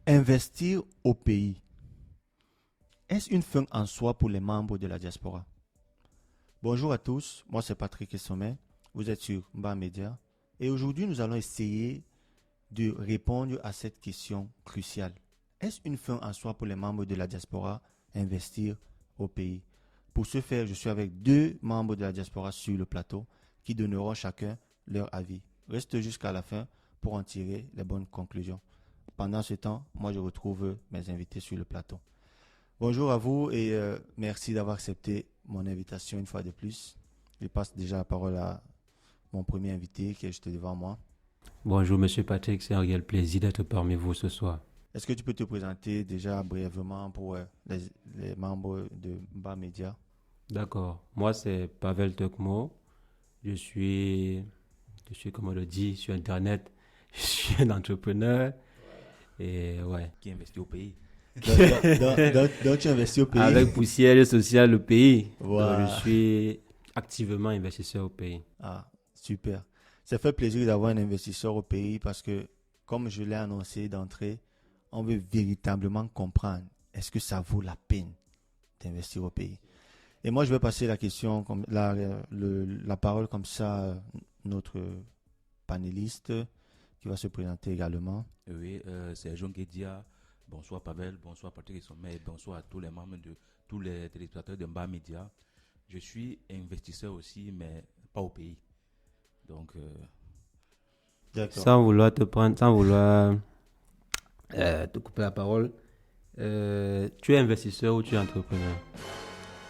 Investir au pays, est-ce une fin en soi pour les membres de la diaspora? Bonjour à tous, moi c'est Patrick Sommet, vous êtes sur Mba Media et aujourd'hui nous allons essayer de répondre à cette question cruciale. Est-ce une fin en soi pour les membres de la diaspora investir au pays? Pour ce faire, je suis avec deux membres de la diaspora sur le plateau qui donneront chacun leur avis. Reste jusqu'à la fin pour en tirer les bonnes conclusions. Pendant ce temps, moi je retrouve mes invités sur le plateau. Bonjour à vous et merci d'avoir accepté mon invitation une fois de plus. Je passe déjà la parole à mon premier invité qui est juste devant moi. Bonjour Monsieur Patrick, c'est un réel plaisir d'être parmi vous ce soir. Est-ce que tu peux te présenter déjà brièvement pour les membres de Mba Media? D'accord, moi c'est Pavel Tokmo, comme on le dit sur Internet, je suis un entrepreneur et ouais. Qui investit au pays. Donc tu investis au pays? Avec poussière sociale au pays, Wow. donc je suis activement investisseur au pays. Ah, super. Ça fait plaisir d'avoir un investisseur au pays parce que, comme je l'ai annoncé d'entrée, on veut véritablement comprendre est-ce que ça vaut la peine d'investir au pays. Et moi, je vais passer la question, la parole comme ça à notre panéliste qui va se présenter également. Oui, c'est Jean Guédia. Bonsoir Pavel, bonsoir Patrick Sommet, bonsoir à tous les membres de tous les téléspectateurs de Mba Media. Je suis investisseur aussi, mais pas au pays. Donc, D'accord. Sans vouloir te couper la parole, tu es investisseur ou tu es entrepreneur?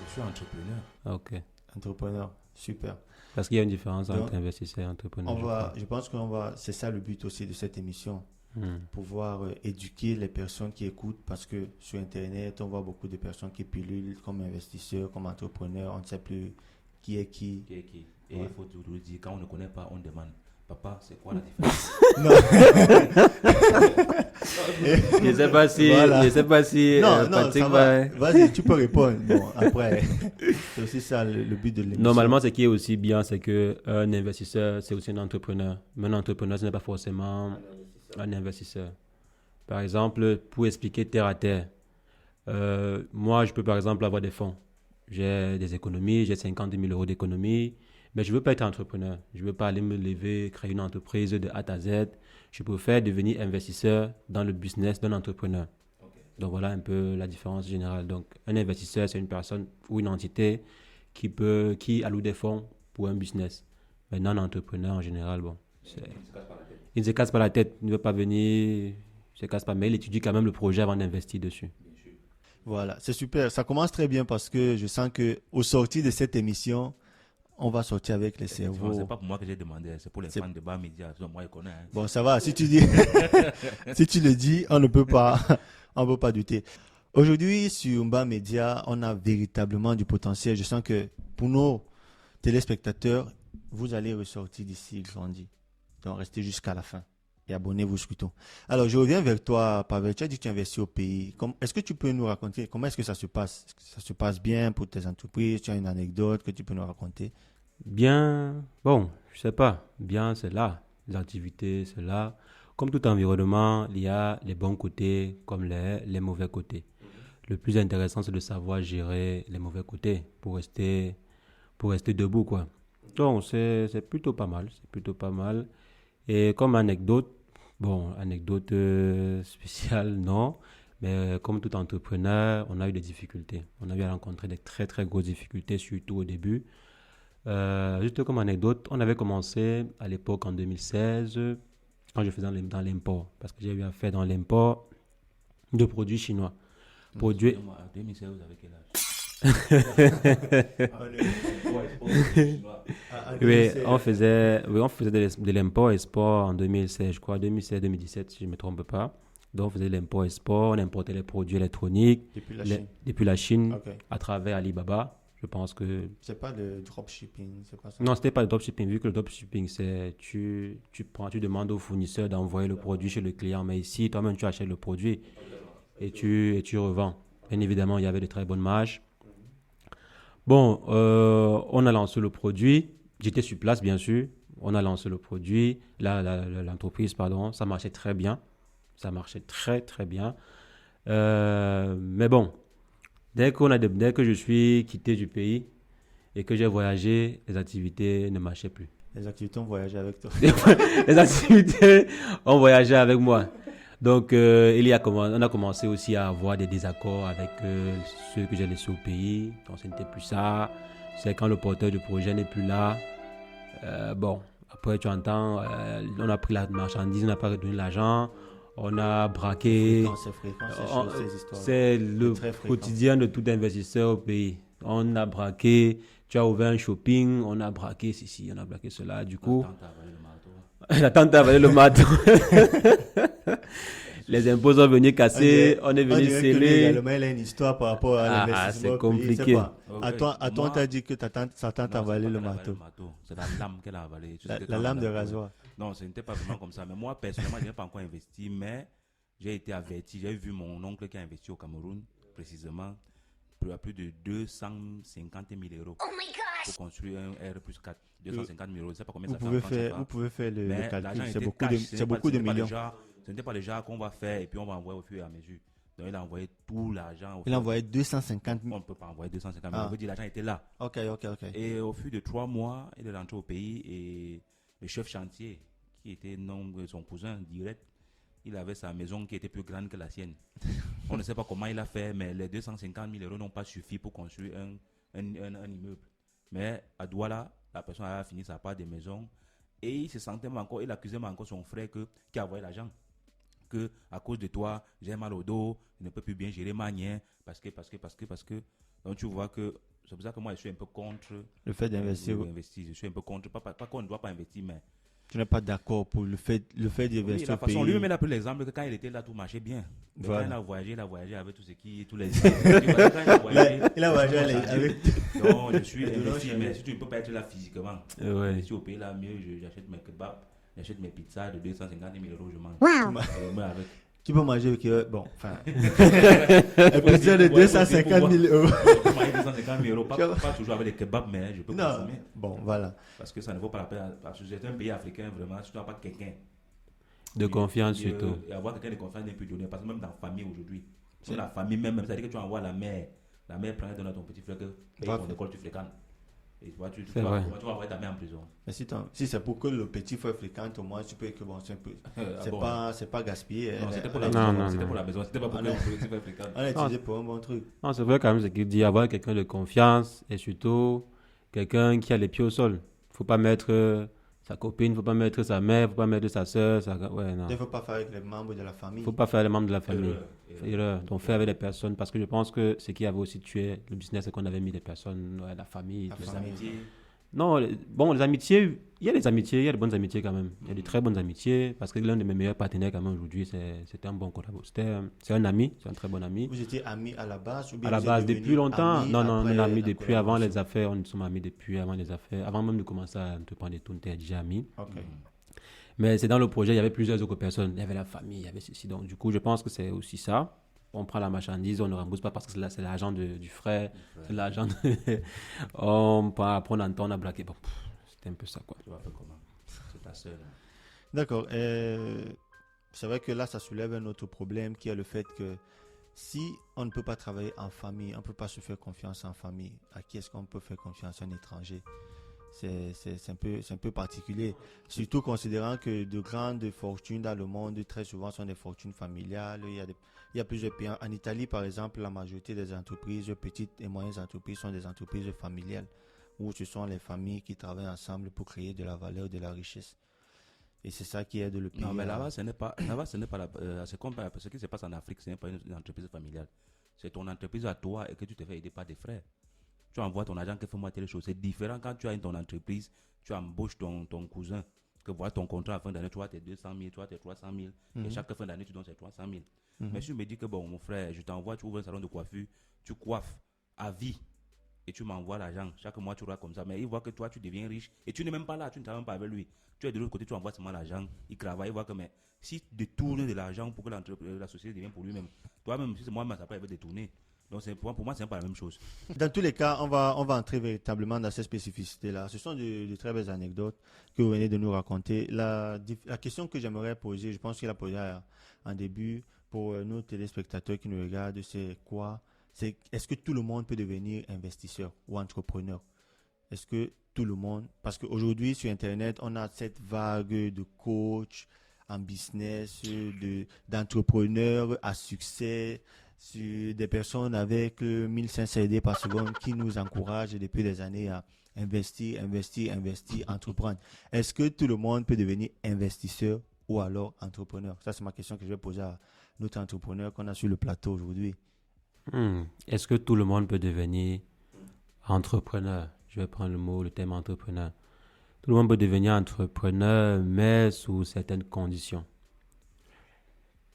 je suis entrepreneur. Ok, Entrepreneur, super. parce qu'il y a une différence Donc, entre investisseur et entrepreneur. Je pense c'est ça le but aussi de cette émission. Pouvoir éduquer les personnes qui écoutent parce que sur Internet, on voit beaucoup de personnes qui pullulent comme investisseurs, comme entrepreneurs. On ne sait plus qui est qui. Et Ouais. il faut toujours dire, quand on ne connaît pas, on demande, papa, c'est quoi la différence? Je ne sais pas si, Voilà. je sais pas si Non, Patrick ça va. Vas-y, tu peux répondre. Bon, après, c'est aussi ça le but de l'émission. Normalement, ce qui est aussi bien, c'est qu'un investisseur, c'est aussi un entrepreneur. Mais un entrepreneur, ce n'est pas forcément un investisseur. Par exemple, pour expliquer terre à terre, moi, je peux par exemple avoir des fonds. J'ai des économies, j'ai 50 000 euros d'économies, mais je ne veux pas être entrepreneur. Je ne veux pas aller me lever, créer une entreprise de A à Z. Je préfère devenir investisseur dans le business d'un entrepreneur. Donc voilà un peu la différence générale. Donc un investisseur, c'est une personne ou une entité qui alloue des fonds pour un business. Maintenant, un entrepreneur en général, bon, il ne se casse pas la tête, il ne veut pas venir, il ne se casse pas, mais il étudie quand même le projet avant d'investir dessus. Voilà, c'est super. Ça commence très bien parce que je sens que au sortir de cette émission, on va sortir avec les cerveaux. C'est pas pour moi que j'ai demandé, c'est pour les fans de Mba Media. Moi, je connais. Hein. Bon, ça va. Si tu dis, si tu le dis, on ne peut pas, on peut pas douter. Aujourd'hui, sur Mba Media, on a véritablement du potentiel. Je sens que pour nos téléspectateurs, vous allez ressortir d'ici grandi. Donc, restez jusqu'à la fin et abonnez-vous surtout. Alors, je reviens vers toi, Pavel. Tu as dit que tu investis au pays. Est-ce que tu peux nous raconter comment est-ce que ça se passe? Est-ce que ça se passe bien pour tes entreprises? Tu as une anecdote que tu peux nous raconter? Bien, bon, je sais pas, bien c'est là, l'activité c'est là. Comme tout environnement, il y a les bons côtés comme les mauvais côtés. Le plus intéressant, c'est de savoir gérer les mauvais côtés pour rester debout, quoi. Donc, c'est plutôt pas mal, c'est plutôt pas mal. Et comme anecdote, bon, anecdote spéciale, non, mais comme tout entrepreneur, on a eu des difficultés. On a eu à rencontrer des très, très grosses difficultés, surtout au début. Juste comme anecdote, on avait commencé à l'époque en 2016, quand je faisais dans l'import, parce que j'ai eu à faire dans l'import de produits chinois. Produits. En 2016, vous avez quel âge? On faisait de l'import-export en 2016, je crois, 2016-2017, si je ne me trompe pas. Donc, on faisait de l'import-export, on importait les produits électroniques depuis la Chine Ok. à travers Alibaba. Je pense que... C'est pas le dropshipping, c'est pas ça? Non, ce n'était pas le dropshipping, vu que le dropshipping, c'est tu demandes au fournisseur d'envoyer le produit chez le client, mais ici, toi-même, tu achètes le produit et tu revends. Bien évidemment, il y avait de très bonnes marges. Bon, on a lancé le produit. J'étais sur place, bien sûr. On a lancé le produit. L'entreprise, pardon, ça marchait très bien. Ça marchait très, très bien. Mais bon, dès que je suis quitté du pays et que j'ai voyagé, les activités ne marchaient plus. Les activités ont voyagé avec toi. Les activités ont voyagé avec moi. Donc, on a commencé aussi à avoir des désaccords avec ceux que j'ai laissés au pays. Donc, ce n'était plus ça. C'est quand le porteur du projet n'est plus là. Bon, après, tu entends, on a pris la marchandise, on n'a pas redonné l'argent. On a braqué. C'est fréquent, ces histoires. C'est le très fréquent. quotidien de tout investisseur au pays. On a braqué. Tu as ouvert un shopping, on a braqué ceci, on a braqué cela. Du coup, la tante a avalé le marteau. Les impôts sont venus casser, on est venu sceller. Il a une histoire par rapport à l'investissement. C'est compliqué. À toi, on t'a dit que sa tante a avalé le marteau. C'est la lame qu'elle a avalée. La lame de rasoir. Non, ce n'était pas vraiment comme ça. Mais moi, personnellement, je n'ai pas encore investi, mais j'ai été averti. J'ai vu mon oncle qui a investi au Cameroun, précisément, à plus de 250 000 euros pour construire un R+4. 250 000 euros, je ne sais pas combien ça fait. Vous pouvez faire le calcul, c'est beaucoup de millions. Ce n'était pas déjà qu'on va faire et puis on va envoyer au fur et à mesure. Donc il a envoyé tout l'argent. Il a envoyé 250 000. On ne peut pas envoyer 250 000. On veut dire l'argent était là. Ok. Et au fur de 3 mois, il est rentré au pays et le chef chantier, qui était son cousin direct, il avait sa maison qui était plus grande que la sienne. On ne sait pas comment il a fait, mais les 250 000 euros n'ont pas suffi pour construire un immeuble. Mais à Douala, la personne a fini sa part des maisons et il se sentait encore, il accusait encore son frère qui a envoyé l'argent. Que à cause de toi, j'ai mal au dos, je ne peux plus bien gérer ma nienne, parce que. Donc tu vois que c'est pour ça que moi je suis un peu contre le fait d'investir. Je suis un peu contre, pas qu'on ne doit pas investir, mais. Tu n'es pas d'accord pour le fait d'investir oui, la façon, lui-même, il a pris l'exemple que quand il était là, tout marchait bien. Voilà. Quand il a voyagé avec tous les... il a voyagé avec... Non, je suis investi, mais si tu ne peux pas être là physiquement, ouais. si au pays là, mieux, j'achète mes kebabs, j'achète mes pizzas de 250 000 euros, je mange. Wow. Avec... Tu peux manger avec... Bon, enfin... un pizza de 250 000 euros. Je peux manger 250 000 euros, pas toujours avec les kebabs, mais je peux consommer. Bon, voilà. Parce que ça ne vaut pas la peine. Parce que c'est un pays africain, vraiment, si tu n'as pas quelqu'un... De confiance, surtout. Et avoir quelqu'un de confiance n'est plus donné. Parce que même dans la famille aujourd'hui, c'est la famille même, c'est-à-dire que tu envoies la mère prend et donne à ton petit frère que paye ton école, tu fréquentes. Et tu vas envoyer ta mère en prison. Mais si c'est pour que le petit frère fréquente, au moins tu peux que bon, c'est un peu. C'est pas gaspillé. Non, c'était pour la maison. C'était pour la maison. C'était pas pour que le petit frère fréquente. On l'a utilisé pour un bon truc. Non, c'est vrai quand même, c'est qu'il dit avoir quelqu'un de confiance et surtout quelqu'un qui a les pieds au sol. Il ne faut pas mettre sa copine, il ne faut pas mettre sa mère, il ne faut pas mettre sa soeur. Ouais, non. Il ne faut pas faire avec les membres de la famille. Il ne faut pas faire les membres de la famille. Erreur. Donc, faire avec les personnes. Parce que je pense que ce qui avait aussi tué le business, c'est qu'on avait mis des personnes, la famille. Les amitiés. Non, les amitiés, il y a des amitiés, il y a de bonnes amitiés quand même. Il y a de très bonnes amitiés. Parce que l'un de mes meilleurs partenaires quand même aujourd'hui, c'était un bon collaborateur. C'est un ami, c'est un très bon ami. Vous étiez amis à la base ou bien à la base, depuis longtemps. Non, on est amis depuis avant les collaboration. affaires. Nous sommes amis depuis avant les affaires. Avant même de commencer à entreprendre des tours, on était déjà amis. Ok. Mais c'est dans le projet, il y avait plusieurs autres personnes. Il y avait la famille, il y avait ceci. Donc, du coup, je pense que c'est aussi ça. On prend la marchandise, on ne rembourse pas parce que c'est l'argent du frère. C'est l'argent on prend, on a braqué. Bon, c'était un peu ça, quoi. Tu vas faire comment? C'est ta soeur. D'accord. C'est vrai que là, ça soulève un autre problème qui est le fait que si on ne peut pas travailler en famille, on ne peut pas se faire confiance en famille, à qui est-ce qu'on peut faire confiance? Un étranger? C'est un peu particulier. Surtout considérant que de grandes fortunes dans le monde, très souvent, sont des fortunes familiales. Il y a plusieurs pays. En Italie, par exemple, la majorité des entreprises, petites et moyennes entreprises, sont des entreprises familiales, où ce sont les familles qui travaillent ensemble pour créer de la valeur, de la richesse. Et c'est ça qui aide le pays. Non, mais là-bas, ce n'est pas c'est comme ce qui se passe en Afrique, ce n'est pas une entreprise familiale. C'est ton entreprise à toi et que tu te fais aider par des frères. Tu envoies ton agent qui fait moi telle chose. C'est différent quand tu as ton entreprise, tu embauches ton cousin, que voilà ton contrat à fin d'année, tu as tes 200 000, tu as tes 300 000, et chaque fin d'année, tu donnes tes 300 000. Mais si tu me dis que bon, mon frère, je t'envoie, tu ouvres un salon de coiffure, tu coiffes à vie, et tu m'envoies l'argent, chaque mois tu auras comme ça, mais il voit que toi, tu deviens riche, et tu n'es même pas là, tu ne travailles même pas avec lui. Tu es de l'autre côté, tu envoies seulement l'argent, il travaille, il voit que mais si tu détournes de l'argent pour que la société devienne pour lui-même, toi-même, si c'est moi, ça peut être détourné. Donc pour moi, c'est pas la même chose. Dans tous les cas, on va entrer véritablement dans ces spécificités-là. Ce sont de très belles anecdotes que vous venez de nous raconter. La question que j'aimerais poser, je pense qu'il a posé en début, pour nos téléspectateurs qui nous regardent, c'est quoi? Est-ce que tout le monde peut devenir investisseur ou entrepreneur? Est-ce que tout le monde... Parce qu'aujourd'hui, sur Internet, on a cette vague de coachs en business, d'entrepreneurs à succès, sur des personnes avec 1500 idées par seconde qui nous encouragent depuis des années à investir, entreprendre. Est-ce que tout le monde peut devenir investisseur ou alors entrepreneur? Ça, c'est ma question que je vais poser à notre entrepreneur qu'on a sur le plateau aujourd'hui. Est-ce que tout le monde peut devenir entrepreneur? Je vais prendre le thème entrepreneur. Tout le monde peut devenir entrepreneur, mais sous certaines conditions.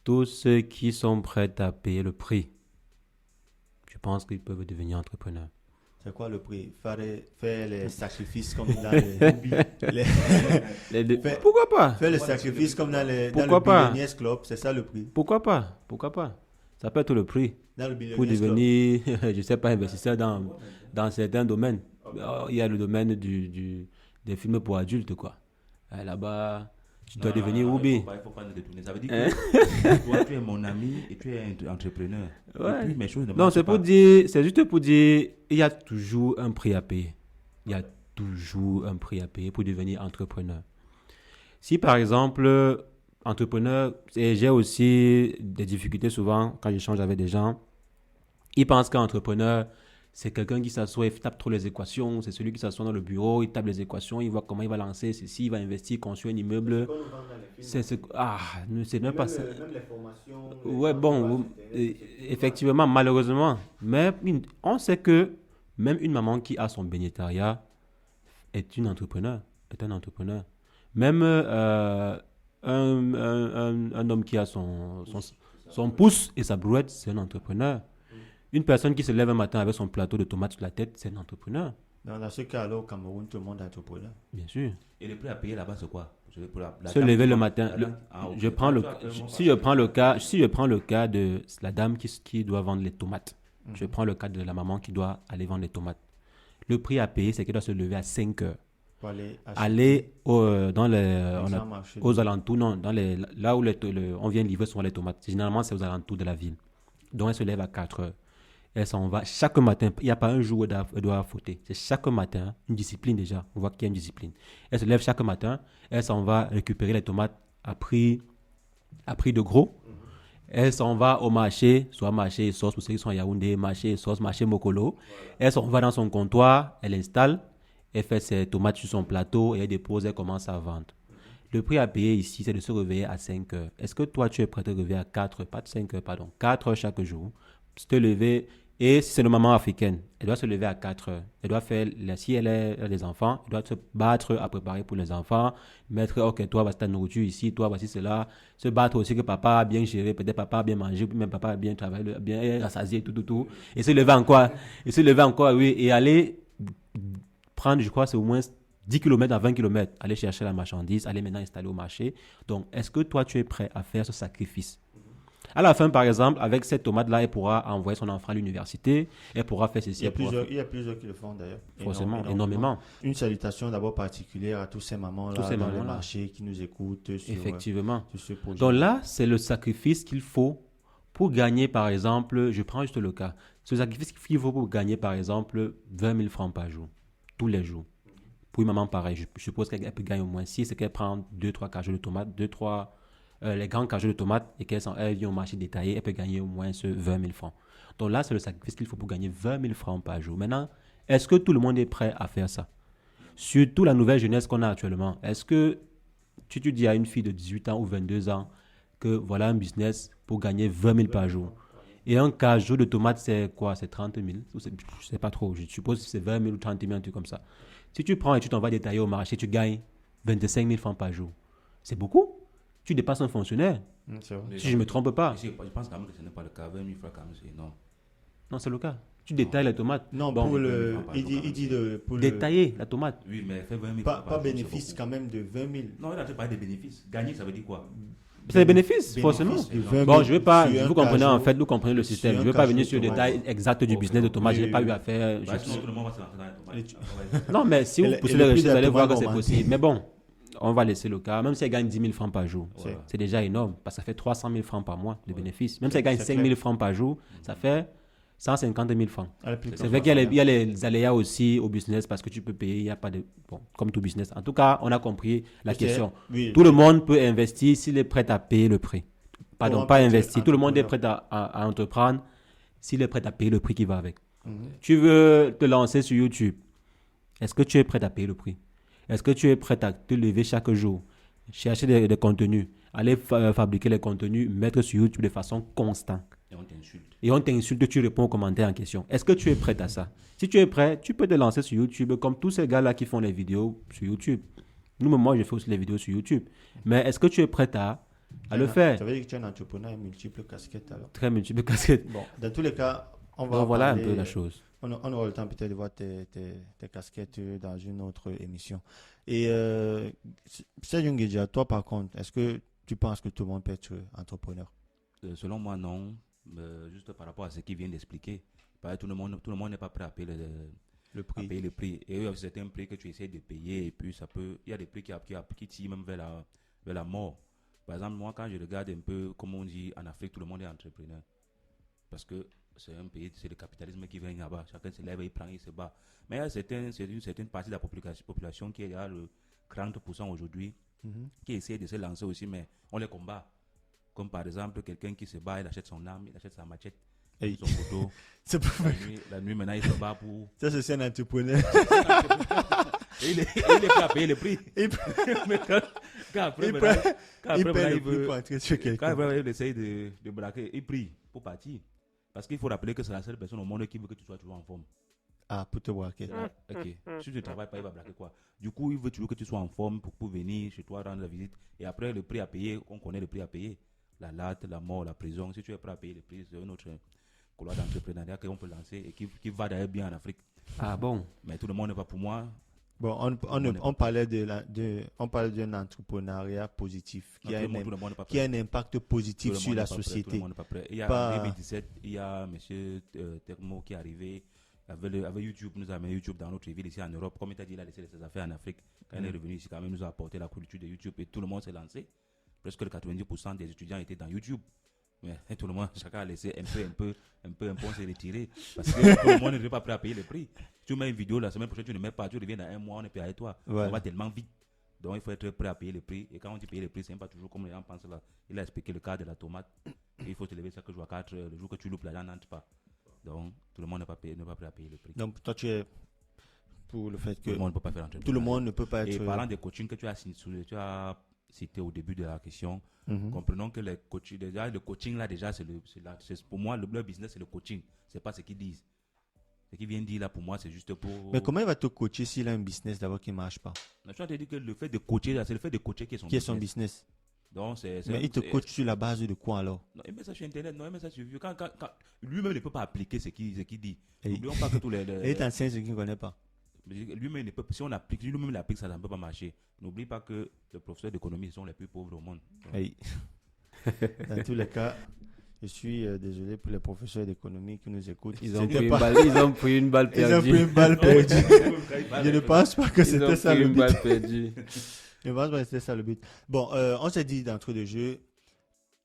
Tous ceux qui sont prêts à payer le prix, je pense qu'ils peuvent devenir entrepreneurs. C'est quoi le prix? Faire les sacrifices comme dans Pourquoi pas? Faire les sacrifices comme dans le Billionaires Club, c'est ça le prix? Pourquoi pas? Ça peut être le prix pour devenir, je ne sais pas, investisseur dans certains domaines. Il y a le domaine des films pour adultes, quoi. Là-bas, tu dois devenir Ubi. Il ne faut pas nous détourner. Ça veut dire que toi, tu es mon ami et tu es entrepreneur. Ouais. Et puis, mes choses ne Non, marchent pas. c'est juste pour dire, il y a toujours un prix à payer. Il y a toujours un prix à payer pour devenir entrepreneur. Si par exemple, entrepreneur, et j'ai aussi des difficultés souvent quand j'échange avec des gens, ils pensent qu'un entrepreneur, c'est quelqu'un qui s'assoit et tape trop les équations. C'est celui qui s'assoit dans le bureau, il tape les équations, il voit comment il va lancer ceci, il va investir, construire un immeuble. C'est même pas ça. Même les formations. Ouais, bon, effectivement, malheureusement. Mais on sait que même une maman qui a son bénétariat est un entrepreneur. Même un homme qui a son pouce et sa brouette, c'est un entrepreneur. Une personne qui se lève un matin avec son plateau de tomates sur la tête, c'est un entrepreneur. Dans ce cas-là, au Cameroun, tout le monde est entrepreneur. Bien sûr. Et le prix à payer là-bas, c'est quoi? Se lever le matin. Si je prends le cas de la dame qui doit vendre les tomates, je prends le cas de la maman qui doit aller vendre les tomates. Le prix à payer, c'est qu'elle doit se lever à 5 heures. Pour aller aux alentours, là où on vient livrer souvent les tomates. Généralement, c'est aux alentours de la ville. Donc, elle se lève à 4 heures. Elle s'en va chaque matin. Il n'y a pas un jour où elle doit fauter. C'est chaque matin, une discipline déjà. On voit qu'il y a une discipline. Elle se lève chaque matin. Elle s'en va récupérer les tomates à prix de gros. Elle s'en va au marché, soit marché et sauce pour ceux qui sont à Yaoundé, marché et sauce, marché Mokolo. Elle s'en va dans son comptoir, elle installe, elle fait ses tomates sur son plateau et elle dépose, elle commence à vendre. Le prix à payer ici, c'est de se réveiller à 5 heures. Est-ce que toi, tu es prêt à te réveiller à 4 heures, pas de 5 heures, pardon, 4 heures chaque jour, se lever, et si c'est une maman africaine, elle doit se lever à 4 heures. Elle doit faire, si elle a des enfants, elle doit se battre à préparer pour les enfants, mettre, ok, toi, voici ta nourriture ici, toi, voici cela, se battre aussi que papa a bien géré, peut-être papa a bien mangé, puis même papa a bien travaillé, bien rassasié, tout, et se lever encore, oui, et aller prendre, je crois, c'est au moins 10 km à 20 km, aller chercher la marchandise, aller maintenant installer au marché. Donc, est-ce que toi, tu es prêt à faire ce sacrifice? À la fin, par exemple, avec cette tomate-là, elle pourra envoyer son enfant à l'université, elle pourra faire ceci. Il y a plusieurs qui le font d'ailleurs. Forcément, énormément. Une salutation d'abord particulière à tous ces mamans-là dans le marché qui nous écoutent Effectivement. sur ce projet. Donc là, c'est le sacrifice qu'il faut pour gagner, par exemple, je prends juste le cas, ce sacrifice qu'il faut pour gagner, par exemple, 20 000 francs par jour, tous les jours. Pour une maman, pareil, je suppose qu'elle peut gagner au moins 6, c'est qu'elle prend 2-3 cajots de tomates, les grands cajots de tomates et qu'elle vient au marché détaillé, elle peut gagner au moins ce 20 000 francs. Donc là, c'est le sacrifice qu'il faut pour gagner 20 000 francs par jour. Maintenant, est-ce que tout le monde est prêt à faire ça? Surtout la nouvelle jeunesse qu'on a actuellement. Est-ce que tu dis à une fille de 18 ans ou 22 ans que voilà un business pour gagner 20 000 par jour? Et un cajot de tomates, c'est quoi? C'est 30 000? Je ne sais pas trop. Je suppose que c'est 20 000 ou 30 000, un truc comme ça. Si tu prends et tu t'en vas détailler au marché, tu gagnes 25 000 francs par jour. C'est beaucoup. Tu dépasses un fonctionnaire. Si je ne me trompe pas. Je pense quand même que ce n'est pas le cas. 20 000 francs quand même, c'est non. Non, c'est le cas. Tu détailles la tomate. Non, bon, il dit pour détailler la tomate. Oui, mais fait 20 000 pas bénéfice quand même de 20 000. Non, il a pas de bénéfices. Gagner, ça veut dire quoi? C'est des bénéfices, forcément. Bon, je ne vais pas, vous comprenez en fait, vous comprenez le système. Je ne vais pas venir sur le détail exact du business de tomate. Je n'ai pas eu à faire. Sinon, tout le monde va se lancer dans la tomate. Non, mais si vous poussez les recherches, vous allez voir que c'est possible. Mais bon, on va laisser le cas, même si elle gagne 10 000 francs par jour, C'est- c'est déjà énorme parce que ça fait 300 000 francs par mois de bénéfices. Même si elle gagne C'est 5 000 francs par jour, ça fait 150 000 francs. Elle est plus C'est vrai qu'il y a les aléas aussi au business parce que tu peux payer, il n'y a pas de... Bon, comme tout business. En tout cas, on a compris la question. Oui. Tout le monde peut investir s'il est prêt à payer le prix. Pardon, Comment pas peut-il investir. Tout le monde est entrepreneur? prêt à entreprendre s'il est prêt à payer le prix qui va avec. Mhm. Tu veux te lancer sur YouTube. Est-ce que tu es prêt à payer le prix? Est-ce que tu es prêt à te lever chaque jour, chercher des contenus, aller fabriquer les contenus, mettre sur YouTube de façon constante? Et on t'insulte. Et on t'insulte, tu réponds aux commentaires en question. Est-ce que tu es prêt à ça? Si tu es prêt, tu peux te lancer sur YouTube comme tous ces gars-là qui font les vidéos sur YouTube. Moi, je fais aussi les vidéos sur YouTube. Mais est-ce que tu es prêt à le faire? Ça veut dire que tu es un entrepreneur à multiples casquettes alors. Très multiple casquette. Bon, dans tous les cas, on va Donc voilà un parler- peu la chose. On aura le temps peut-être de voir tes casquettes dans une autre émission. Et Sergio Nguedja, toi par contre, est-ce que tu penses que tout le monde peut être entrepreneur? Selon moi, non. Juste par rapport à ce qu'il vient d'expliquer. Tout le monde n'est pas prêt à payer Le à prix. payer le prix. Et il y a certains prix que tu essaies de payer et puis il y a des prix qui tirent même vers la mort. Par exemple, moi, quand je regarde un peu, comme on dit, en Afrique, tout le monde est entrepreneur. Parce que c'est un pays, c'est le capitalisme qui vient là-bas. Chacun se lève, il prend, il se bat. Mais il y a une certaine partie de la population qui est là, le 40% aujourd'hui, Mhm. qui essaie de se lancer aussi, mais on les combat. Comme par exemple, quelqu'un qui se bat, il achète son arme, il achète sa machette, Hey. son couteau. C'est pas vrai. La nuit, maintenant, il se bat pour... Ça, c'est un entrepreneur. Et il est prêt à payer le prix. Il Mais quand après, il maintenant, prend- quand il après, paye maintenant, le il prix veut... pour entrer chez Quand quelqu'un. après, il essaye de braquer, il prie pour partir. Parce qu'il faut rappeler que c'est la seule personne au monde qui veut que tu sois toujours en forme. Ah, pour te braquer. Ok. Si tu ne travailles pas, il va braquer quoi? Du coup, il veut toujours que tu sois en forme pour venir chez toi rendre la visite. Et après, le prix à payer, on connaît le prix à payer. La latte, la mort, la prison. Si tu es prêt à payer le prix, c'est un autre couloir d'entrepreneuriat qu'on peut lancer et qui va d'ailleurs bien en Afrique. Ah bon? Mais tout le monde n'est pas pour moi. Bon, on parlait on parlait d'un entrepreneuriat positif qui Non, a tout le monde n'est pas prêt. qui a un impact Tout positif le sur monde la n'est pas prêt, tout le société. monde n'est pas prêt. Il y a Pas- en 2017, il y a M. Termo qui est arrivé avec YouTube. Nous avons YouTube dans notre ville ici en Europe. Comme il t'a dit, il a laissé ses affaires en Afrique. Quand il est revenu ici, quand même, il nous a apporté la culture de YouTube et tout le monde s'est lancé. Presque le 90% des étudiants étaient dans YouTube. Mais tout le monde, chacun a laissé un peu, on s'est retiré. Parce que tout le monde n'est pas prêt à payer le prix. Tu mets une vidéo la semaine prochaine, tu ne mets pas, tu reviens dans un mois, on est payé avec toi. Voilà. Ça va tellement vite. Donc il faut être prêt à payer le prix. Et quand on dit payer le prix, c'est pas toujours comme les gens pensent là. Il a expliqué le cas de la tomate. Et il faut te lever chaque jour à 4 heures. Le jour que tu loupes, l'argent n'entre pas. Donc tout le monde n'est pas prêt à payer le prix. Donc, toi, tu es pour le fait que Tout le monde ne peut pas faire tout le monde ne peut pas Et être. parlant des coachings que tu as cité au début de la question, Mhm. comprenons que les coachings, déjà, le coaching là, déjà, pour moi, leur business, c'est le coaching. C'est pas ce qu'ils disent. Ce qu'ils viennent dire là, pour moi, c'est juste pour. Mais comment il va te coacher s'il a un business d'abord qui ne marche pas? Je suis en train de dire que le fait de coacher, là, c'est le fait de coacher qui est son Qui est business. son business? Donc, Mais il te coach sur la base de quoi alors? Non, il met ça sur Internet, non, il met ça sur YouTube. Quand lui-même ne peut pas appliquer ce qu'il dit. Et- N'oublions pas que tous les. Et il t'enseigne ce qu'il ne connaît pas. Lui-même, ne peut, si on applique, lui-même l'applique, ça ne peut pas marcher. N'oublie pas que les professeurs d'économie sont les plus pauvres au monde. Donc, Hey. Dans tous les cas, je suis désolé pour les professeurs d'économie qui nous écoutent. Ils ont C'était pris une pas- balle, ils ont pris une balle Ils ont perdue. pris une balle perdue. Je ne pense pas que Ils ont c'était ça pris le une but. balle perdue. Je pense pas que c'était ça le but. Bon, on s'est dit d'entrée de jeu,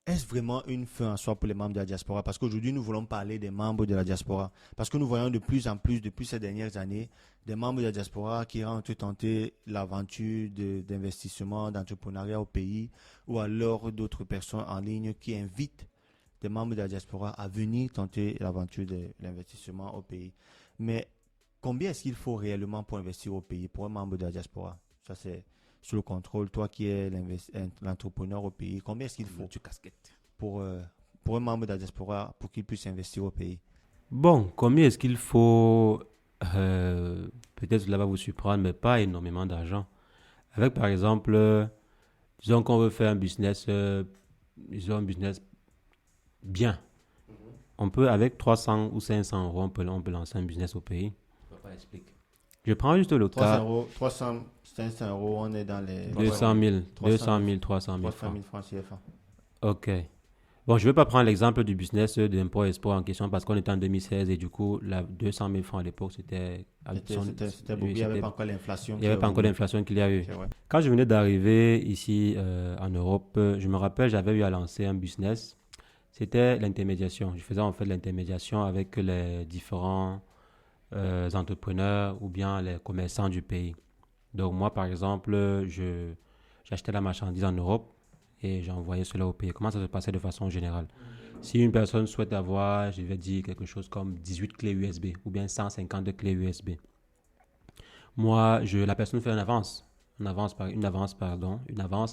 est-ce vraiment une fin en soi pour les membres de la diaspora? Parce qu'aujourd'hui, nous voulons parler des membres de la diaspora. Parce que nous voyons de plus en plus, depuis ces dernières années, des membres de la diaspora qui rentrent tenter l'aventure d'investissement, d'entrepreneuriat au pays, ou alors d'autres personnes en ligne qui invitent des membres de la diaspora à venir tenter l'aventure de l'investissement au pays. Mais combien est-ce qu'il faut réellement pour investir au pays, pour un membre de la diaspora? Ça, c'est sous le contrôle. Toi qui es l'entrepreneur au pays, combien est-ce qu'il faut tu casquette. pour un membre de la diaspora pour qu'il puisse investir au pays? Bon, combien est-ce qu'il faut peut-être cela va vous surprendre, mais pas énormément d'argent. Avec par exemple, disons qu'on veut faire un business, disons un business bien. On peut, avec 300 ou 500 euros, on peut lancer un business au pays. Papa explique. Je prends juste le 300 cas. euros, 300, 500 euros, on est dans les 200 000, 300 300 000 300 francs. 000 francs CFA. Ok. Bon, je ne vais pas prendre l'exemple du business d'import export en question parce qu'on était en 2016 et du coup, 200 000 francs à l'époque, c'était... C'était beaucoup. Il n'y avait pas encore l'inflation Il n'y avait pas encore l'inflation qu'il y a eu. C'est vrai. Quand je venais d'arriver ici en Europe, je me rappelle, j'avais eu à lancer un business. C'était l'intermédiation. Je faisais en fait l'intermédiation avec les différents entrepreneurs ou bien les commerçants du pays. Donc moi, par exemple, j'achetais la marchandise en Europe et j'envoyais cela au pays. Comment ça se passait de façon générale? Si une personne souhaite avoir, je vais dire quelque chose comme 18 clés USB ou bien 150 clés USB, moi, la personne fait une avance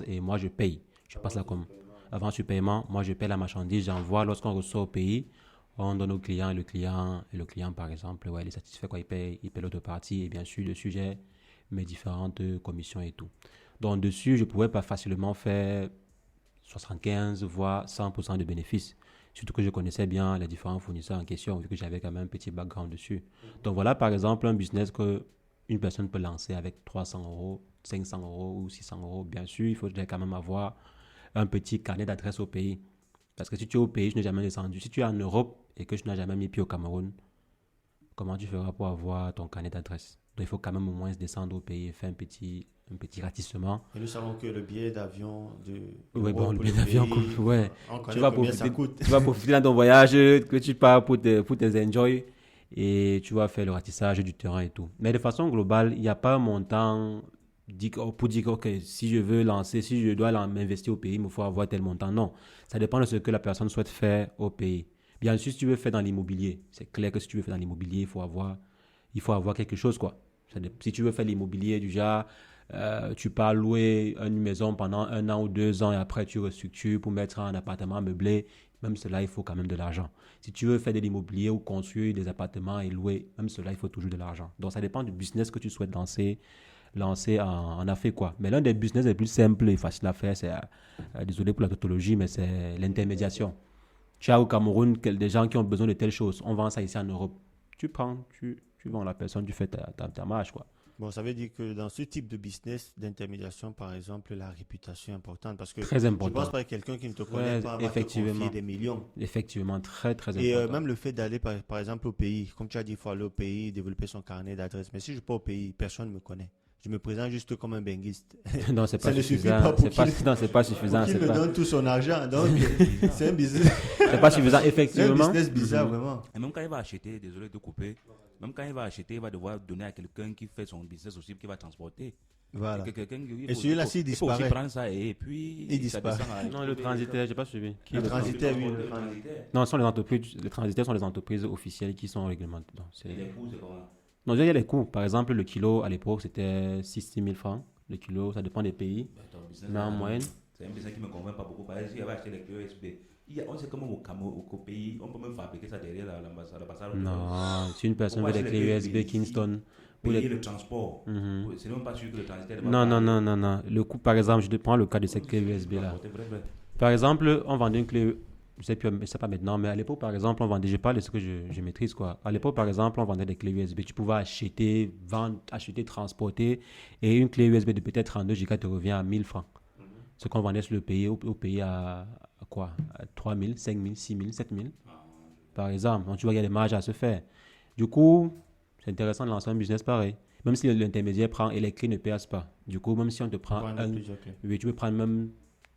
et moi je paye. Je passe la com. Avance sur paiement, moi je paye la marchandise, j'envoie lorsqu'on reçoit au pays, on donne au client et le client par exemple, ouais, il est satisfait quoi, il paye l'autre partie et bien sûr dessus j'ai mes différentes commissions et tout. Donc dessus, je pouvais pas facilement faire 75 voire 100% de bénéfices. Surtout que je connaissais bien les différents fournisseurs en question, vu que j'avais quand même un petit background dessus. Donc voilà par exemple un business que une personne peut lancer avec 300 euros, 500 euros ou 600 euros. Bien sûr, il faudrait quand même avoir un petit carnet d'adresse au pays. Parce que si tu es au pays, je n'ai jamais descendu. Si tu es en Europe et que je n'ai jamais mis pied au Cameroun, comment tu feras pour avoir ton carnet d'adresse? Donc il faut quand même au moins descendre au pays et faire un petit ratissement. Et nous savons que le billet d'avion Oui, bon, le billet d'avion, ouais. Tu vas profiter, tu vas profiter dans ton voyage, que tu pars pour tes enjoy et tu vas faire le ratissage du terrain et tout. Mais de façon globale, il n'y a pas un montant pour dire que okay, si je veux lancer, si je dois m'investir au pays, il me faut avoir tel montant. Non, ça dépend de ce que la personne souhaite faire au pays. Bien sûr, si tu veux faire dans l'immobilier, c'est clair que si tu veux faire dans l'immobilier, il faut avoir quelque chose, quoi. Si tu veux faire l'immobilier du genre, tu pars louer une maison pendant 1 an ou 2 ans et après tu restructures pour mettre un appartement meublé, même cela, il faut quand même de l'argent. Si tu veux faire de l'immobilier ou construire des appartements et louer, même cela, il faut toujours de l'argent. Donc ça dépend du business que tu souhaites lancer en Afrique, quoi. Mais l'un des business les plus simples et faciles à faire, c'est, désolé pour la tautologie, mais c'est l'intermédiation. Tu as au Cameroun des gens qui ont besoin de telles choses. On vend ça ici en Europe. Tu vends la personne, tu fais ta marge, quoi. Bon, ça veut dire que dans ce type de business d'intermédiation, par exemple, la réputation est importante parce que Très je important. pense pas que quelqu'un qui ne te connaît Ouais, pas va te effectivement. confier des millions. Effectivement, très, très Et important. même le fait d'aller, par exemple, au pays, comme tu as dit, il faut aller au pays, développer son carnet d'adresse. Mais si je ne vais pas au pays, personne ne me connaît. Je me présente juste comme un benguiste. Non, c'est Ça pas ne suffit suffisant. pas pour Non, c'est pas suffisant. qu'il C'est me pas, donne tout son argent. Donc, c'est un business, c'est pas suffisant, c'est un effectivement. business bizarre, vraiment. Et même quand il va acheter, désolé de couper, même quand il va acheter, il va devoir donner à quelqu'un qui fait son business aussi, qui va transporter. Voilà. Et celui-là, s'il il faut aussi disparaît. prendre ça et puis Il ça disparaît. descend à- Non, le transitaire, j'ai pas suivi. Le transitaire, oui. Non, ce sont les entreprises. Les transitaires sont les entreprises officielles qui sont réglementées. Non, Et les coûts, c'est comment? non, il y a les coûts. Par exemple, le kilo à l'époque, c'était 6 000 francs. Le kilo, ça dépend des pays. Ton business, Mais en moyenne. c'est un business qui ne me convainc pas beaucoup. Par exemple, s'il avait acheté les clés USB, on sait comment au Cameroun, au pays, on peut même fabriquer ça derrière l'ambassade. Non, si une personne On veut va des acheter clés les USB clés Kingston. Payer le transport. Mhm. C'est même pas sûr que le transitaire Non. Le coût, par exemple, je prends le cas de cette clé USB là. Par exemple, on vendait une clé, je sais pas maintenant, mais à l'époque, par exemple, on vendait, je parle de ce que je maîtrise, quoi. À l'époque, par exemple, on vendait des clés USB. Tu pouvais acheter, vendre, acheter, transporter. Et une clé USB de peut-être 32 Go te revient à 1000 francs. Ce qu'on vendait sur le pays, au pays à quoi? À 3 000, 5 000, 6 000, 7 000. Par exemple. Donc, tu vois, il y a des marges à se faire. Du coup, c'est intéressant de lancer un business pareil. Même si l'intermédiaire prend et les clés ne pèsent pas. Du coup, même si on te prend oui, tu peux prendre même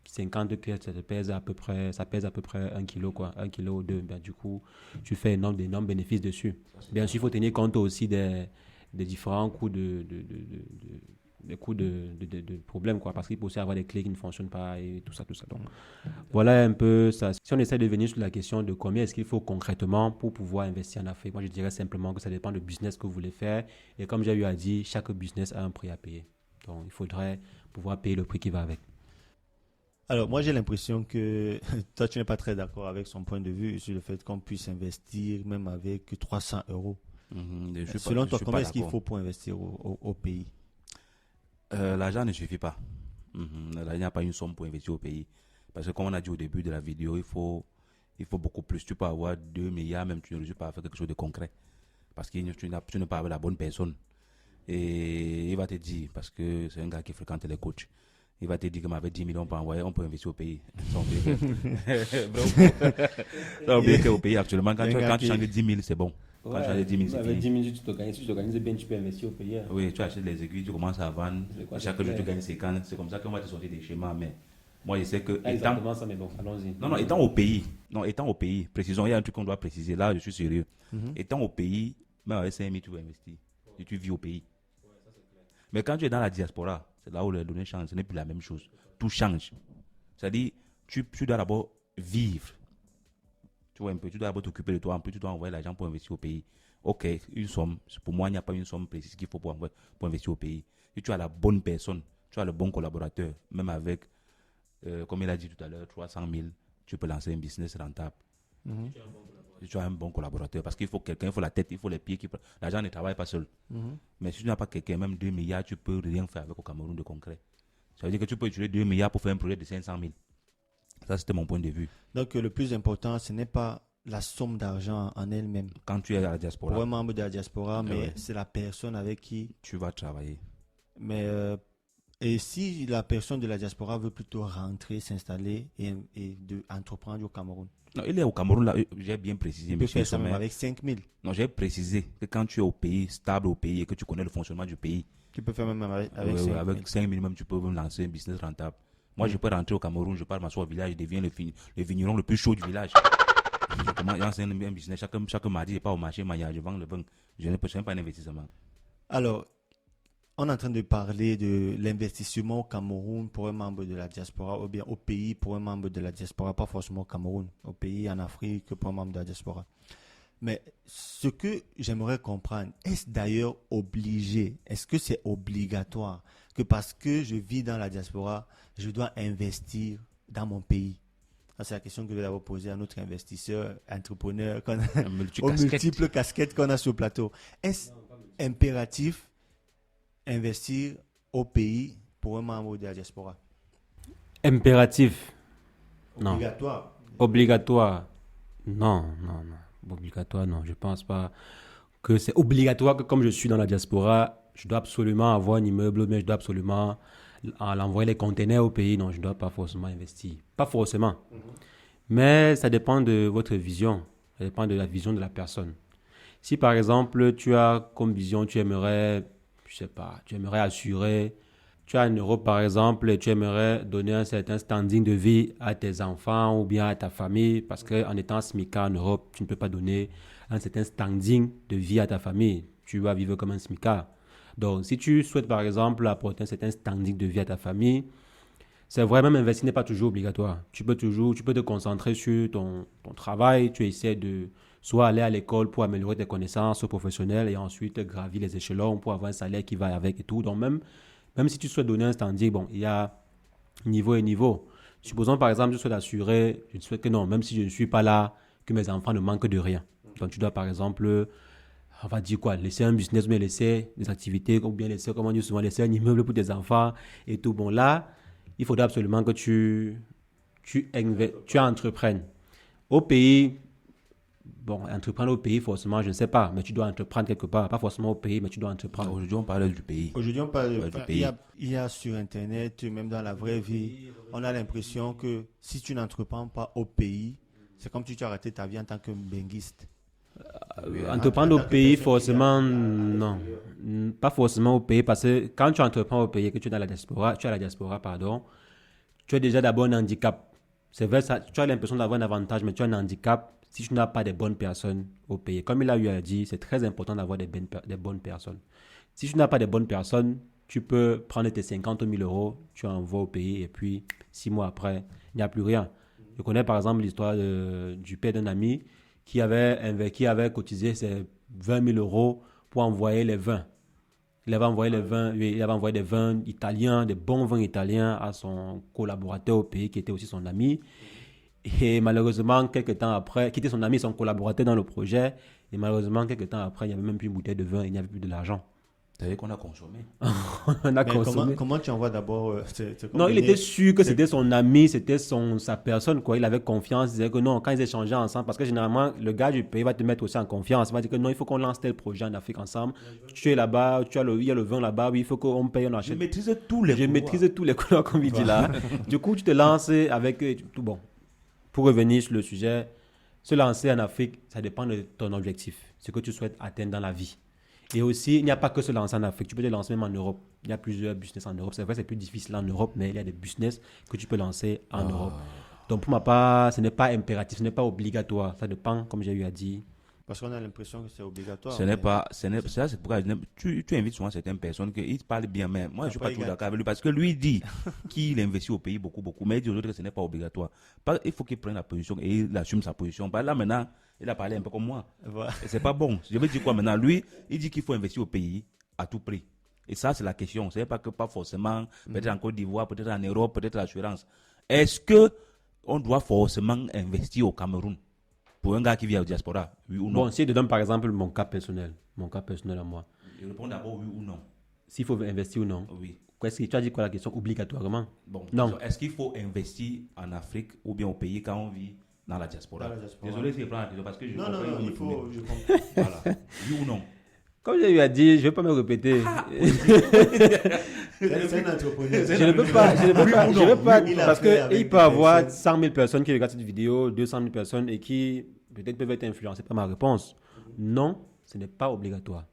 50 clés, ça pèse à peu près 1 kilo, quoi, 1 kilo ou 2. Ben, du coup, tu fais d'énormes bénéfices dessus. Bien sûr, il faut tenir compte aussi des différents coûts des coûts de problèmes, quoi, parce qu'il peut aussi avoir des clés qui ne fonctionnent pas et tout ça. Donc, voilà un peu ça. Si on essaie de venir sur la question de combien est-ce qu'il faut concrètement pour pouvoir investir en Afrique, moi je dirais simplement que ça dépend du business que vous voulez faire. Et comme j'ai eu à dire, chaque business a un prix à payer. Donc, il faudrait pouvoir payer le prix qui va avec. Alors, moi, j'ai l'impression que toi, tu n'es pas très d'accord avec son point de vue sur le fait qu'on puisse investir même avec 300 euros. Selon toi, combien est-ce qu'il faut pour investir au pays? L'argent ne suffit pas. Il n'y a pas une somme pour investir au pays. Parce que comme on a dit au début de la vidéo, il faut beaucoup plus. Tu peux avoir 2 milliards, même tu ne réussis pas à faire quelque chose de concret. Parce que tu n'es pas avec la bonne personne. Et il va te dire, parce que c'est un gars qui fréquente les coachs, Il va te dire qu'avec 10 millions, on peut investir au pays. Sans oublier qu'au pays, actuellement, quand tu changes 10 000, c'est bon. Quand tu changes 10 000, c'est avec fini. 10 000, si tu t'organises bien, tu peux investir au pays. Oui, tu achètes les aiguilles, tu commences à vendre. Chaque jour, tu gagnes 50. C'est comme ça qu'on va te sortir des schémas. Mais moi, je sais que. Exactement ça, mais bon, allons-y. Non, étant au pays, précisons, il y a un truc qu'on doit préciser. Là, je suis sérieux. Étant au pays, même avec 5 000, tu vas investir. Et tu vis au pays. Mais quand tu es dans la diaspora, c'est là où les données changent. Ce n'est plus la même chose. Tout change. C'est-à-dire, tu dois d'abord vivre. Tu vois un peu, tu dois d'abord t'occuper de toi. En plus, tu dois envoyer l'argent pour investir au pays. Ok, une somme. Pour moi, il n'y a pas une somme précise qu'il faut pour investir au pays. Si tu as la bonne personne, tu as le bon collaborateur, même avec, comme il a dit tout à l'heure, 300 000, tu peux lancer un business rentable. Si tu as un bon collaborateur, parce qu'il faut quelqu'un, il faut la tête, il faut les pieds. L'argent ne travaille pas seul. Mais si tu n'as pas quelqu'un, même 2 milliards, tu peux rien faire avec au Cameroun de concret. Ça veut dire que tu peux utiliser 2 milliards pour faire un projet de 500 000. Ça, c'était mon point de vue. Donc, le plus important, ce n'est pas la somme d'argent en elle-même. Quand tu es à la diaspora. Pour un membre de la diaspora, mais c'est la personne avec qui tu vas travailler. Mais et si la personne de la diaspora veut plutôt rentrer, s'installer et entreprendre au Cameroun? Non, il est au Cameroun, là, j'ai bien précisé. Il peut faire ça même avec 5 000. Non, j'ai précisé que quand tu es au pays, stable au pays, et que tu connais le fonctionnement du pays. Tu peux faire même avec 5 000, même tu peux même lancer un business rentable. Moi, je peux rentrer au Cameroun, je pars m'asseoir au village, je deviens le vigneron le plus chaud du village. Je commence à lancer un business. Chaque mardi, je pars au marché, je vends le vin. Je n'ai pas un investissement. Alors, on est en train de parler de l'investissement au Cameroun pour un membre de la diaspora, ou bien au pays pour un membre de la diaspora, pas forcément au Cameroun, au pays en Afrique pour un membre de la diaspora. Mais ce que j'aimerais comprendre, est-ce d'ailleurs obligé, est-ce que c'est obligatoire que parce que je vis dans la diaspora, je dois investir dans mon pays? Ça, c'est la question que je vais d'abord poser à notre investisseur, entrepreneur, aux multiples casquettes qu'on a sur le plateau. Est-ce impératif investir au pays pour un membre de la diaspora? Impératif? Non. Obligatoire? Obligatoire? Non. Obligatoire, non. Je ne pense pas que c'est obligatoire que comme je suis dans la diaspora, je dois absolument avoir un immeuble, mais je dois absolument envoyer les conteneurs au pays. Non, je ne dois pas forcément investir. Pas forcément. Mais ça dépend de votre vision. Ça dépend de la vision de la personne. Si par exemple, tu as comme vision, tu aimerais assurer, tu as 1 euro par exemple, et tu aimerais donner un certain standing de vie à tes enfants ou bien à ta famille, parce qu'en étant SMICA en Europe, tu ne peux pas donner un certain standing de vie à ta famille. Tu vas vivre comme un SMICA. Donc, si tu souhaites par exemple apporter un certain standing de vie à ta famille, c'est vrai, même investir n'est pas toujours obligatoire. Tu peux te concentrer sur ton travail, tu essaies de soit aller à l'école pour améliorer tes connaissances professionnelles et ensuite gravir les échelons pour avoir un salaire qui va avec et tout. Donc même si tu souhaites donner un standing, bon, il y a niveau et niveau. Supposons par exemple, je souhaite assurer, je souhaite que non, même si je ne suis pas là, que mes enfants ne manquent de rien. Donc tu dois par exemple, on va dire quoi, laisser un business, mais laisser des activités, ou bien laisser, comme on dit souvent, laisser un immeuble pour tes enfants et tout. Bon là, il faudra absolument que tu entreprennes. Au pays, bon, entreprendre au pays, forcément, je ne sais pas, mais tu dois entreprendre quelque part. Pas forcément au pays, mais tu dois entreprendre. Aujourd'hui, on parle du pays. Aujourd'hui, on parle du pays. Il y a sur Internet, même dans la vraie vie, on a l'impression que si tu n'entreprends pas au pays, c'est comme si tu as raté ta vie en tant que benguiste. Entreprendre au pays, forcément, non. Pas forcément au pays, parce que quand tu entreprends au pays et que tu es dans la diaspora, tu as déjà d'abord un handicap. C'est vrai, ça, tu as l'impression d'avoir un avantage, mais tu as un handicap si tu n'as pas des bonnes personnes au pays. Comme il a eu à dire, c'est très important d'avoir des bonnes personnes. Si tu n'as pas de bonnes personnes, tu peux prendre tes 50 000 euros, tu envoies au pays et puis 6 mois après, il n'y a plus rien. Je connais par exemple l'histoire du père d'un ami qui avait cotisé ses 20 000 euros pour envoyer les vins. Il avait envoyé des vins italiens, des bons vins italiens à son collaborateur au pays qui était aussi son ami. Et malheureusement, quelques temps après, qui était son ami, son collaborateur dans le projet, et malheureusement, quelques temps après, il n'y avait même plus une bouteille de vin, il n'y avait plus de l'argent. C'est-à-dire qu'on a consommé. On a Mais consommé. comment tu envoies d'abord Non, il était sûr que c'était son ami, c'était sa personne, quoi. Il avait confiance. Il disait que non, quand ils échangeaient ensemble, parce que généralement, le gars du pays va te mettre aussi en confiance. Il va dire que non, il faut qu'on lance tel projet en Afrique ensemble. Tu es là-bas, il y a le vin là-bas, oui, il faut qu'on paye, on Je achète. maîtrise tous les Je couloirs. maîtrise tous les couleurs, comme il dit là. Du coup, tu te lances avec tout bon. Pour revenir sur le sujet, se lancer en Afrique, ça dépend de ton objectif, ce que tu souhaites atteindre dans la vie. Et aussi, il n'y a pas que se lancer en Afrique. Tu peux te lancer même en Europe. Il y a plusieurs business en Europe. C'est vrai, c'est plus difficile en Europe, mais il y a des business que tu peux lancer en Europe. Donc, pour ma part, ce n'est pas impératif, ce n'est pas obligatoire. Ça dépend, comme j'ai eu à dire. Parce qu'on a l'impression que c'est obligatoire. Ce n'est pas, ça c'est pourquoi tu invites souvent certaines personnes qui parlent bien, mais moi je suis pas toujours d'accord avec lui parce que lui il dit qu'il investit au pays beaucoup, mais il dit aux autres que ce n'est pas obligatoire. Il faut qu'il prenne la position et il assume sa position. Là maintenant, il a parlé un peu comme moi. Voilà. Et c'est pas bon. Je veux dire quoi maintenant? Lui, il dit qu'il faut investir au pays à tout prix. Et ça c'est la question. Ce n'est pas que pas forcément, peut-être en Côte d'Ivoire, peut-être en Europe, peut-être l'assurance. Est-ce que on doit forcément investir au Cameroun? Pour un gars qui vit au diaspora, oui ou non? Bon, si je te donne par exemple mon cas personnel à moi, Je réponds d'abord oui ou non. s'il faut investir ou non, Oui. tu as dit quoi la question? Obligatoirement? Bon, Non. est-ce qu'il faut investir en Afrique ou bien au pays quand on vit dans la diaspora? Dans la diaspora. Désolé si je prends la question parce que je Non, comprends non, où il vous faut. tournez. Je comprends. Voilà. Oui ou non? Comme j'ai eu à dire, je ne vais pas me répéter. C'est un entrepreneur. Je ne peux pas, je ne peux pas, Il a parce fait avec qu'il peut des avoir personnes. 100 000 personnes qui regardent cette vidéo, 200 000 personnes et qui peut-être peuvent être influencées par ma réponse. Non, ce n'est pas obligatoire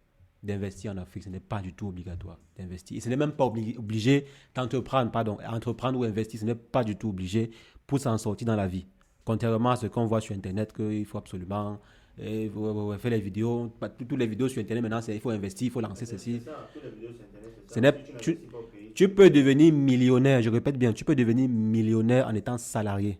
d'investir en Afrique, ce n'est pas du tout obligatoire d'investir. Et ce n'est même pas obligé entreprendre ou investir, ce n'est pas du tout obligé pour s'en sortir dans la vie. Contrairement à ce qu'on voit sur Internet, qu'il faut absolument faire les vidéos, toutes les vidéos sur Internet maintenant, il faut investir, il faut lancer ceci. Tu peux devenir millionnaire, je répète bien, tu peux devenir millionnaire en étant salarié.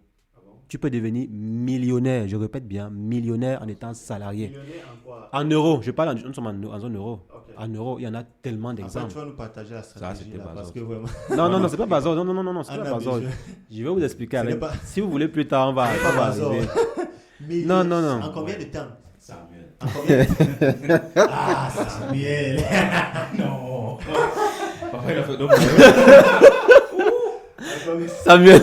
Tu peux devenir millionnaire, je répète bien, millionnaire en étant salarié. Millionnaire en quoi? En euros, je parle, nous sommes en zone euro. Ok. En euros, il y en a tellement Après, d'exemples. tu vas nous partager la stratégie c'était là, pas parce ça. que vraiment. Non, c'est pas bazar. Non, c'est Ah, pas non, bazar. mais Je vais vous expliquer Ce n'est avec. pas- Si vous voulez plus tard, on va pas bazar. arriver. Mais Non. En combien de temps? Samuel. En combien de temps? Ah, Samuel. Non. Papa, il a fait Samuel.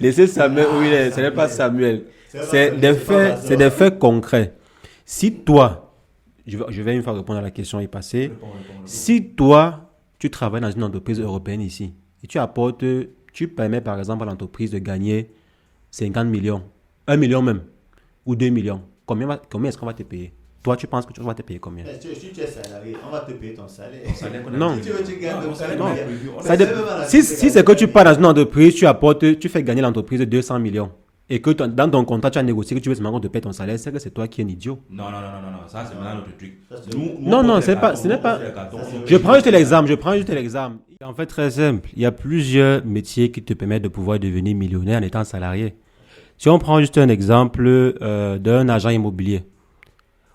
Laissez Samuel où il est. Ce n'est pas Samuel. C'est des faits concrets. Si toi, je vais une fois répondre à la question passée. Si toi, tu travailles dans une entreprise européenne ici, et tu permets par exemple à l'entreprise de gagner 50 millions, 1 million même, ou 2 millions, combien est-ce qu'on va te payer? Toi, tu penses que tu vas te payer combien? Si tu es salarié, on va te payer ton salaire. Non. Si tu veux, tu gagnes ton salaire. Non. On Ça essaie dé- même à la si c'est que tu pars dans une entreprise, tu fais gagner l'entreprise de 200 millions, et que dans ton contrat, tu as négocié que tu veux seulement qu'on te paye ton salaire, c'est que c'est toi qui es un idiot. Non, ça c'est maintenant notre truc. Ça, c'est- Non, ce n'est pas. Je prends juste l'exemple. En fait, très simple. Il y a plusieurs métiers qui te permettent de pouvoir devenir millionnaire en étant salarié. Si on prend juste un exemple d'un agent immobilier,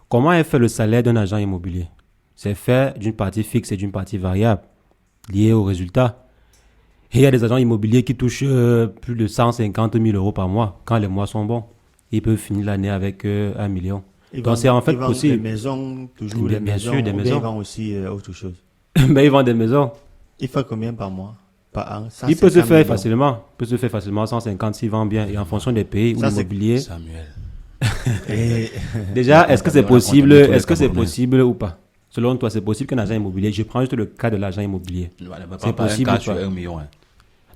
comment est fait le salaire d'un agent immobilier? C'est fait d'une partie fixe et d'une partie variable, liée au résultat. Et il y a des agents immobiliers qui touchent plus de 150 000 euros par mois, quand les mois sont bons. Ils peuvent finir l'année avec 1 million. Donc c'est en fait ils vendent possible. des maisons, toujours Bien des maisons. sûr, des ou bien maisons. Ils vendent aussi autre chose. Mais ils vendent des maisons. Il fait combien par mois? Par an? Il peut se 150 faire millions. facilement. Il peut se faire facilement 150 s'il vend bien. Et en fonction des pays où Ça, c'est- l'immobilier. Samuel. Et- Déjà, est-ce que c'est On a possible? compté tous les Est-ce que c'est Camerounais. possible ou pas? Selon toi, c'est possible qu'un agent immobilier. Je prends juste le cas de l'agent immobilier. C'est possible un ou cas sur pas? 1 million.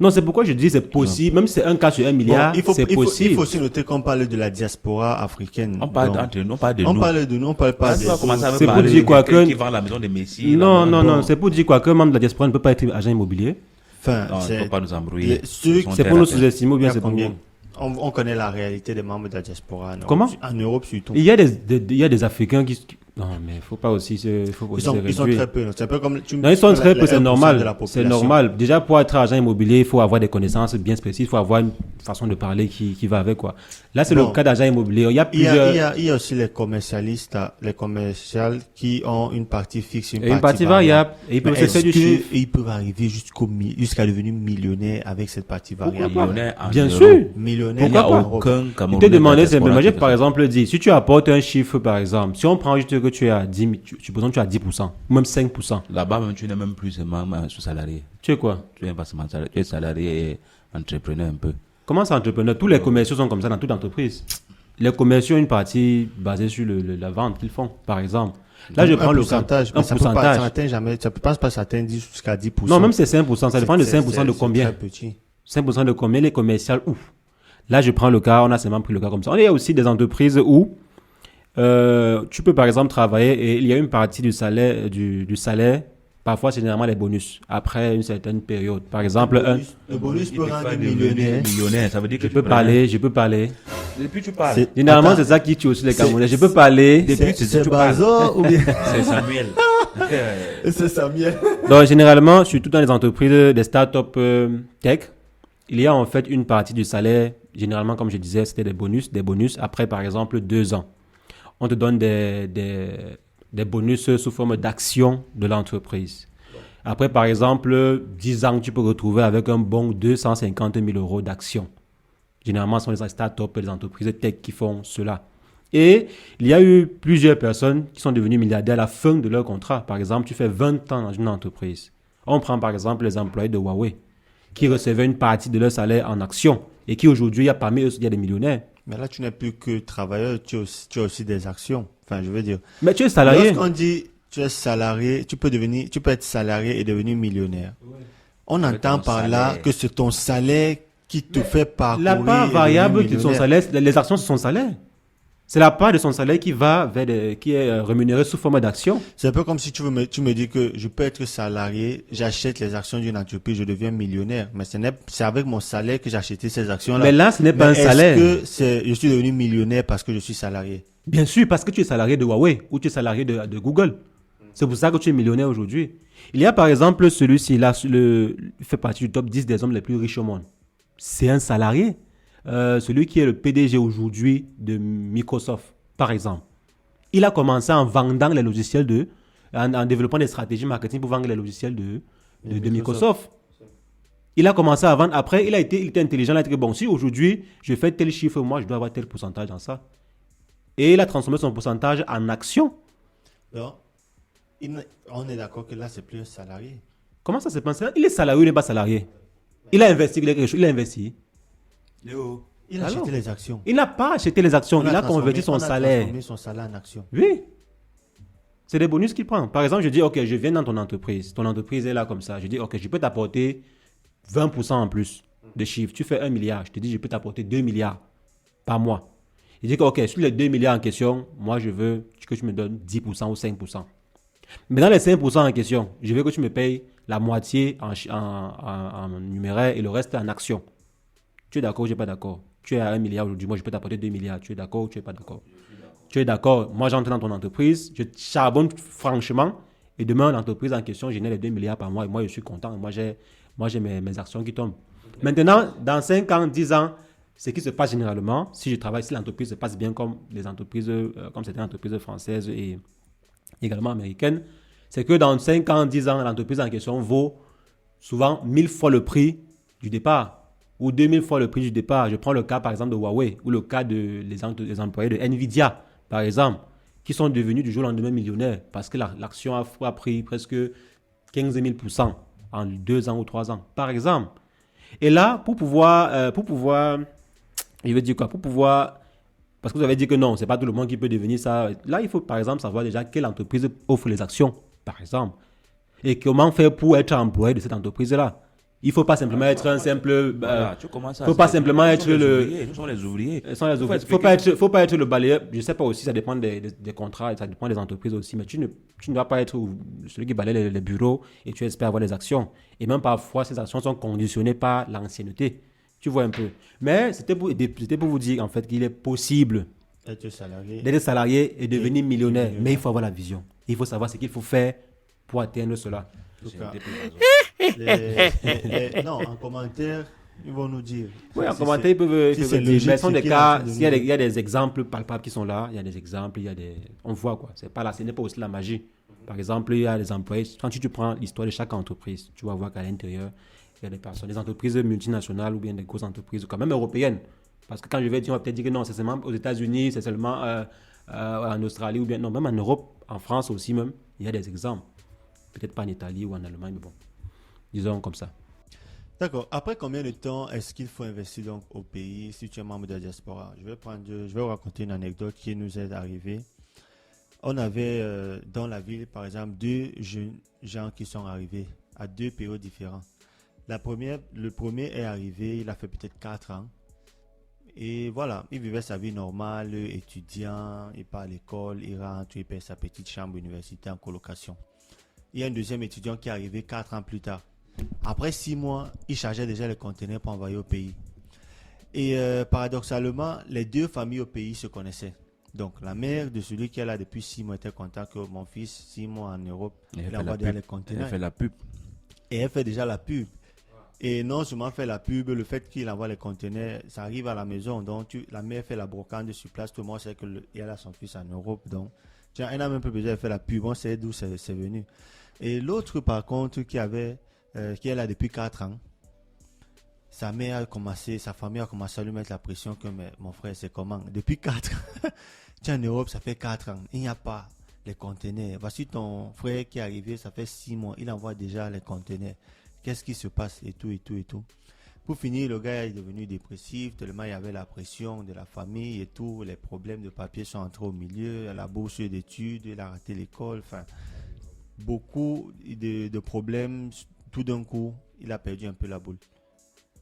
Non, c'est pourquoi je dis c'est possible. Même si c'est un cas sur 1 milliard, Bon, c'est il possible. faut aussi noter qu'on parle de la diaspora africaine. On parle Donc, entre nous, on parle de on nous. parle de nous, on parle pas Tu vas commencer à me C'est pour parler dire de quoi quelqu'un que- qui vend la maison de Messi. Non, là-bas. non, bon. c'est pour dire quoi que membre de la diaspora ne peut pas être agent immobilier. Enfin, Non, il ne c'est faut pas nous embrouiller. ceux- Ils sont C'est terre pour à nous terre. sous-estimer ou il y bien a c'est pour combien? nous. On connaît la réalité des membres de la diaspora. En Europe. Comment? En Europe surtout. Il y a des Africains qui. Non, mais il faut pas aussi se Ils sont réduire. très peu. C'est un peu comme Non, ils sont très peu, c'est 1% de normal. la C'est population. normal. Déjà, pour être agent immobilier, il faut avoir des connaissances bien spécifiques, il faut avoir une façon de parler qui va avec, quoi. Là, c'est Bon. le cas d'agent immobilier. Il y a Il y plusieurs. a aussi les commercialistes, les commerciales qui ont une partie fixe, Et une partie variable. Et ils peuvent se Est-ce faire du chiffre. qu'ils peuvent arriver jusqu'à devenir millionnaire avec cette partie variable? Pourquoi pas? Millionnaire en Bien euros. sûr. Millionnaire Il n'y a Pourquoi en pas? Europe. aucun Je Camerounais t'ai de la demandé diaspora simplement, qui j'ai fait par ça. exemple dit, si tu apportes un chiffre par exemple, si on prend juste que tu es à 10, supposons que tu es à 10%, ou même 5%. Là-bas, même, tu n'es même plus seulement sous-salarié. Tu es quoi? Tu n'es pas seulement salarié, tu es salarié et entrepreneur un peu. Comment c'est entrepreneur? Tous les commerciaux sont comme ça dans toute entreprise. Les commerciaux ont une partie basée sur la vente qu'ils font, par exemple. Là, je prends le cas. Un pourcentage. Ça n'atteint jamais. Ça peut pas atteindre jusqu'à 10%. Non, même c'est 5%. Ça dépend de 5% de combien? C'est très petit. 5% de combien les commerciales? Ouf. Là, je prends le cas. On a seulement pris le cas comme ça. Il y a aussi des entreprises où tu peux, par exemple, travailler et il y a une partie du salaire, du salaire. Parfois, c'est généralement les bonus. Après une certaine période. Par exemple, le bonus peut rendre millionnaire. Ça veut dire que je peux parler. Depuis tu parles. Généralement, c'est ça qui tue aussi les Camerounais. Je peux parler. C'est Bazo ou bien C'est Samuel. c'est Samuel. Donc, généralement, surtout dans les entreprises, des startups tech, il y a en fait une partie du salaire. Généralement, comme je disais, c'était des bonus. Après, par exemple, 2 ans. On te donne des bonus sous forme d'actions de l'entreprise. Après, par exemple, 10 ans, tu peux retrouver avec un bon 250 000 euros d'actions. Généralement, ce sont les startups et les entreprises tech qui font cela. Et il y a eu plusieurs personnes qui sont devenues milliardaires à la fin de leur contrat. Par exemple, tu fais 20 ans dans une entreprise. On prend par exemple les employés de Huawei qui recevaient une partie de leur salaire en actions et qui aujourd'hui, parmi eux, il y a des millionnaires. Mais là, tu n'es plus que travailleur, tu as aussi des actions. Enfin, je veux dire. Mais tu es salarié. Lorsqu'on dit tu es salarié, tu peux être salarié et devenir millionnaire. Ouais. On entend par là que c'est ton salaire qui te fait parcourir. La part variable de son salaire, les actions, c'est son salaire. C'est la part de son salaire qui qui est rémunérée sous forme d'action. C'est un peu comme si tu me dis que je peux être salarié, j'achète les actions d'une entreprise, je deviens millionnaire. Mais c'est avec mon salaire que j'ai acheté ces actions-là. Mais là, ce n'est pas un salaire. Est-ce que je suis devenu millionnaire parce que je suis salarié? Bien sûr, parce que tu es salarié de Huawei ou tu es salarié de Google. C'est pour ça que tu es millionnaire aujourd'hui. Il y a par exemple celui-ci, là, il fait partie du top 10 des hommes les plus riches au monde. C'est un salarié. Celui qui est le PDG aujourd'hui de Microsoft, par exemple. Il a commencé en vendant les logiciels en développant des stratégies marketing pour vendre les logiciels de Microsoft. Il a commencé à vendre. Après, il était intelligent. Il a dit que bon, si aujourd'hui, je fais tel chiffre, moi, je dois avoir tel pourcentage dans ça. Et il a transformé son pourcentage en action. Donc, on est d'accord que là, c'est plus un salarié. Comment ça se passe? Il est salarié ou il n'est pas salarié? Il a investi quelque chose. Il a investi. Il a acheté les actions. Il n'a pas acheté les actions. Il a converti son salaire. Il a transformé son salaire en actions. Oui. C'est des bonus qu'il prend. Par exemple, je dis, OK, je viens dans ton entreprise. Ton entreprise est là comme ça. Je dis, OK, je peux t'apporter 20% en plus de chiffre. Tu fais 1 milliard. Je te dis, je peux t'apporter 2 milliards par mois. Je dis que, OK, sur les 2 milliards en question, moi, je veux que tu me donnes 10% ou 5%. Mais dans les 5% en question, je veux que tu me payes la moitié en numéraire et le reste en actions. Tu es d'accord ou je n'es pas d'accord? Tu es à 1 milliard aujourd'hui, moi je peux t'apporter 2 milliards. Tu es d'accord ou tu n'es pas d'accord? Tu es d'accord? Moi j'entre dans ton entreprise, je charbonne franchement et demain l'entreprise en question génère les 2 milliards par mois et moi je suis content. Moi j'ai mes actions qui tombent. Maintenant, dans 5 ans, 10 ans, ce qui se passe généralement, si l'entreprise se passe bien comme les entreprises, comme certaines entreprises françaises et également américaines, c'est que dans 5 ans, 10 ans, l'entreprise en question vaut souvent 1000 fois le prix du départ. Ou 2000 fois le prix du départ. Je prends le cas par exemple de Huawei ou le cas des employés de Nvidia par exemple qui sont devenus du jour au lendemain millionnaires parce que l'action a pris presque 15 000% en 2 ans ou 3 ans par exemple. Et là, pour pouvoir, je veux dire quoi, parce que vous avez dit que non, c'est pas tout le monde qui peut devenir ça. Là, il faut par exemple savoir déjà quelle entreprise offre les actions par exemple et comment faire pour être employé de cette entreprise-là. Il ne faut pas simplement être un simple. Faut pas simplement être le. Nous sommes les ouvriers. Il ne faut pas être le balayeur. Je ne sais pas aussi, ça dépend des contrats, ça dépend des entreprises aussi. Mais tu ne dois pas être celui qui balaye les bureaux et tu espères avoir des actions. Et même parfois, ces actions sont conditionnées par l'ancienneté. Tu vois un peu. Mais c'était pour vous dire en fait qu'il est possible d'être salarié et devenir millionnaire. Mais il faut avoir la vision. Il faut savoir ce qu'il faut faire pour atteindre cela. Non, en commentaire, ils vont nous dire. Oui, en commentaire, ils peuvent dire. Mais sont des cas, il y a des exemples palpables qui sont là, il y a des exemples, on voit quoi. C'est pas là, ce n'est pas aussi la magie. Par exemple, il y a des employés. Quand tu prends l'histoire de chaque entreprise, tu vas voir qu'à l'intérieur, il y a des personnes, des entreprises multinationales ou bien des grosses entreprises, quand même européennes. Parce que quand je vais dire, on va peut-être dire que non, c'est seulement aux États-Unis, c'est seulement en Australie ou bien non, même en Europe, en France aussi même, il y a des exemples. Peut-être pas en Italie ou en Allemagne, mais bon, disons comme ça. D'accord. Après combien de temps est-ce qu'il faut investir donc au pays si tu es membre de la diaspora? Je vais vous raconter une anecdote qui nous est arrivée. On avait dans la ville, par exemple, deux jeunes gens qui sont arrivés à deux périodes différentes. Le premier est arrivé, il a fait peut-être 4 ans. Et voilà, il vivait sa vie normale, étudiant, il part à l'école, il rentre, il paye sa petite chambre universitaire en colocation. Il y a un deuxième étudiant qui est arrivé 4 ans plus tard. Après 6 mois, il chargeait déjà les conteneurs pour envoyer au pays. Et paradoxalement, les deux familles au pays se connaissaient. Donc la mère de celui qui est là depuis 6 mois était contente que mon fils, 6 mois en Europe, il envoie déjà les conteneurs. Elle fait la pub. Et elle fait déjà la pub. Et non seulement fait la pub, le fait qu'il envoie les conteneurs, ça arrive à la maison. Donc la mère fait la brocante sur place, tout le monde sait qu'elle a son fils en Europe. Donc elle n'a même pas besoin de faire la pub, on sait d'où c'est venu. Et l'autre par contre qui est là depuis 4 ans, sa famille a commencé à lui mettre la pression que mon frère, c'est comment? Depuis 4 ans, tu es en Europe, ça fait 4 ans, il n'y a pas les conteneurs. Voici ton frère qui est arrivé, ça fait 6 mois, il envoie déjà les conteneurs. Qu'est-ce qui se passe et tout, et tout, et tout. Pour finir, le gars est devenu dépressif, tellement il y avait la pression de la famille et tout, les problèmes de papier sont entrés au milieu, la bourse d'études, il a raté l'école, enfin, beaucoup de problèmes, tout d'un coup, il a perdu un peu la boule.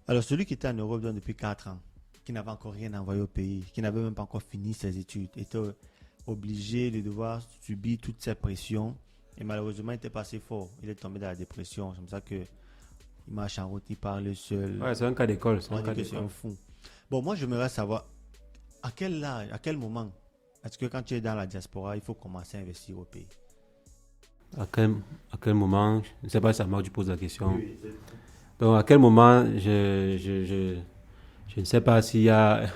Alors, celui qui était en Europe depuis 4 ans, qui n'avait encore rien envoyé au pays, qui n'avait même pas encore fini ses études, était obligé de devoir subir toutes ces pressions. Et malheureusement, il n'était pas assez fort. Il est tombé dans la dépression. C'est comme ça qu'il marche en route, il parle seul. Ouais, c'est un cas d'école. C'est un fou. Bon, moi, j'aimerais savoir, à quel âge, à quel moment, est-ce que quand tu es dans la diaspora, il faut commencer à investir au pays? À quel moment, je ne sais pas si ça marche, tu poses la question. Oui, donc, à quel moment, je ne sais pas s'il y a,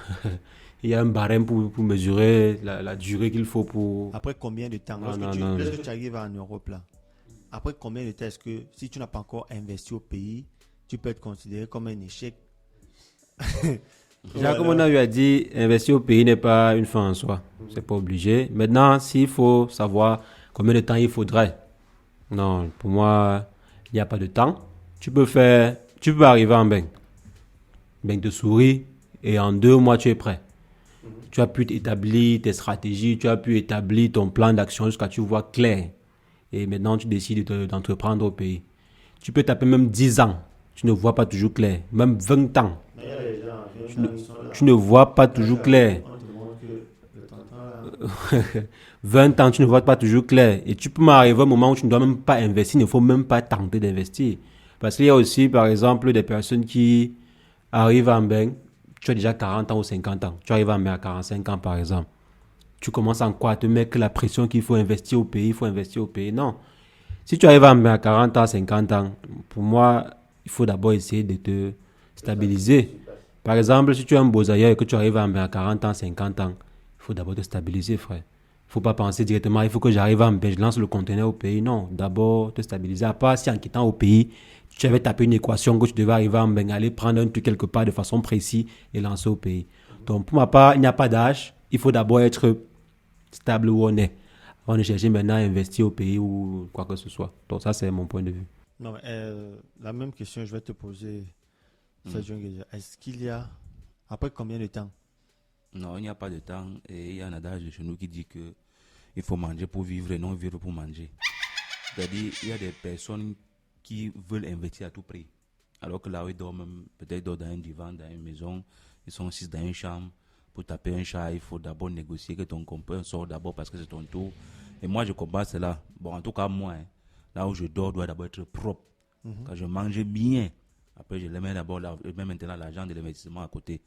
il y a un barème pour mesurer la durée qu'il faut pour... Après combien de temps? Lorsque tu arrives en Europe, là, après combien de temps est-ce que, si tu n'as pas encore investi au pays, tu peux être considéré comme un échec? Déjà, comme on a eu à dire, investir au pays n'est pas une fin en soi. C'est pas obligé. Maintenant, s'il faut savoir combien de temps il faudrait. Non, pour moi, il n'y a pas de temps. Tu peux arriver en bain de souris, et en 2 mois, tu es prêt. Tu as pu établir tes stratégies, tu as pu établir ton plan d'action jusqu'à ce que tu vois clair. Et maintenant, tu décides d'entreprendre au pays. Tu peux taper même 10 ans. Tu ne vois pas toujours clair. Même 20 ans. Tu ne vois pas toujours clair. 20 ans, tu ne vois pas toujours clair. Et tu peux m'arriver à un moment où tu ne dois même pas investir. Il ne faut même pas tenter d'investir. Parce qu'il y a aussi, par exemple, des personnes qui arrivent en bain. Tu as déjà 40 ans ou 50 ans. Tu arrives en bain à 45 ans, par exemple. Tu commences en quoi à te mettre la pression qu'il faut investir au pays, Non. Si tu arrives à 40 ans, 50 ans, pour moi, il faut d'abord essayer de te stabiliser. Par exemple, si tu es un Bosailleur et que tu arrives à 40 ans, 50 ans, il faut d'abord te stabiliser, frère. Il ne faut pas penser directement, il faut que j'arrive à je lance le conteneur au pays. Non, d'abord te stabiliser. À part si en quittant au pays, tu avais tapé une équation que tu devais arriver à aller prendre un truc quelque part de façon précise et lancer au pays. Donc, pour ma part, il n'y a pas d'âge. Il faut d'abord être stable où on est. On ne cherche maintenant à investir au pays ou quoi que ce soit. Donc ça, c'est mon point de vue. Non, la même question, je vais te poser. Est-ce qu'il y a... Après combien de temps? Non, il n'y a pas de temps. Et il y a un adage de chez nous qui dit que il faut manger pour vivre et non vivre pour manger. C'est-à-dire, il y a des personnes qui veulent investir à tout prix. Alors que là où ils dorment, peut-être dans un divan, dans une maison, ils sont 6 dans une chambre. Pour taper un chat, il faut d'abord négocier que ton compagnon sort d'abord parce que c'est ton tour. Et moi, je combats cela. Bon, en tout cas, moi, là où je dors doit d'abord être propre. Quand je mange bien, après, je mets d'abord maintenant l'argent de l'investissement à côté.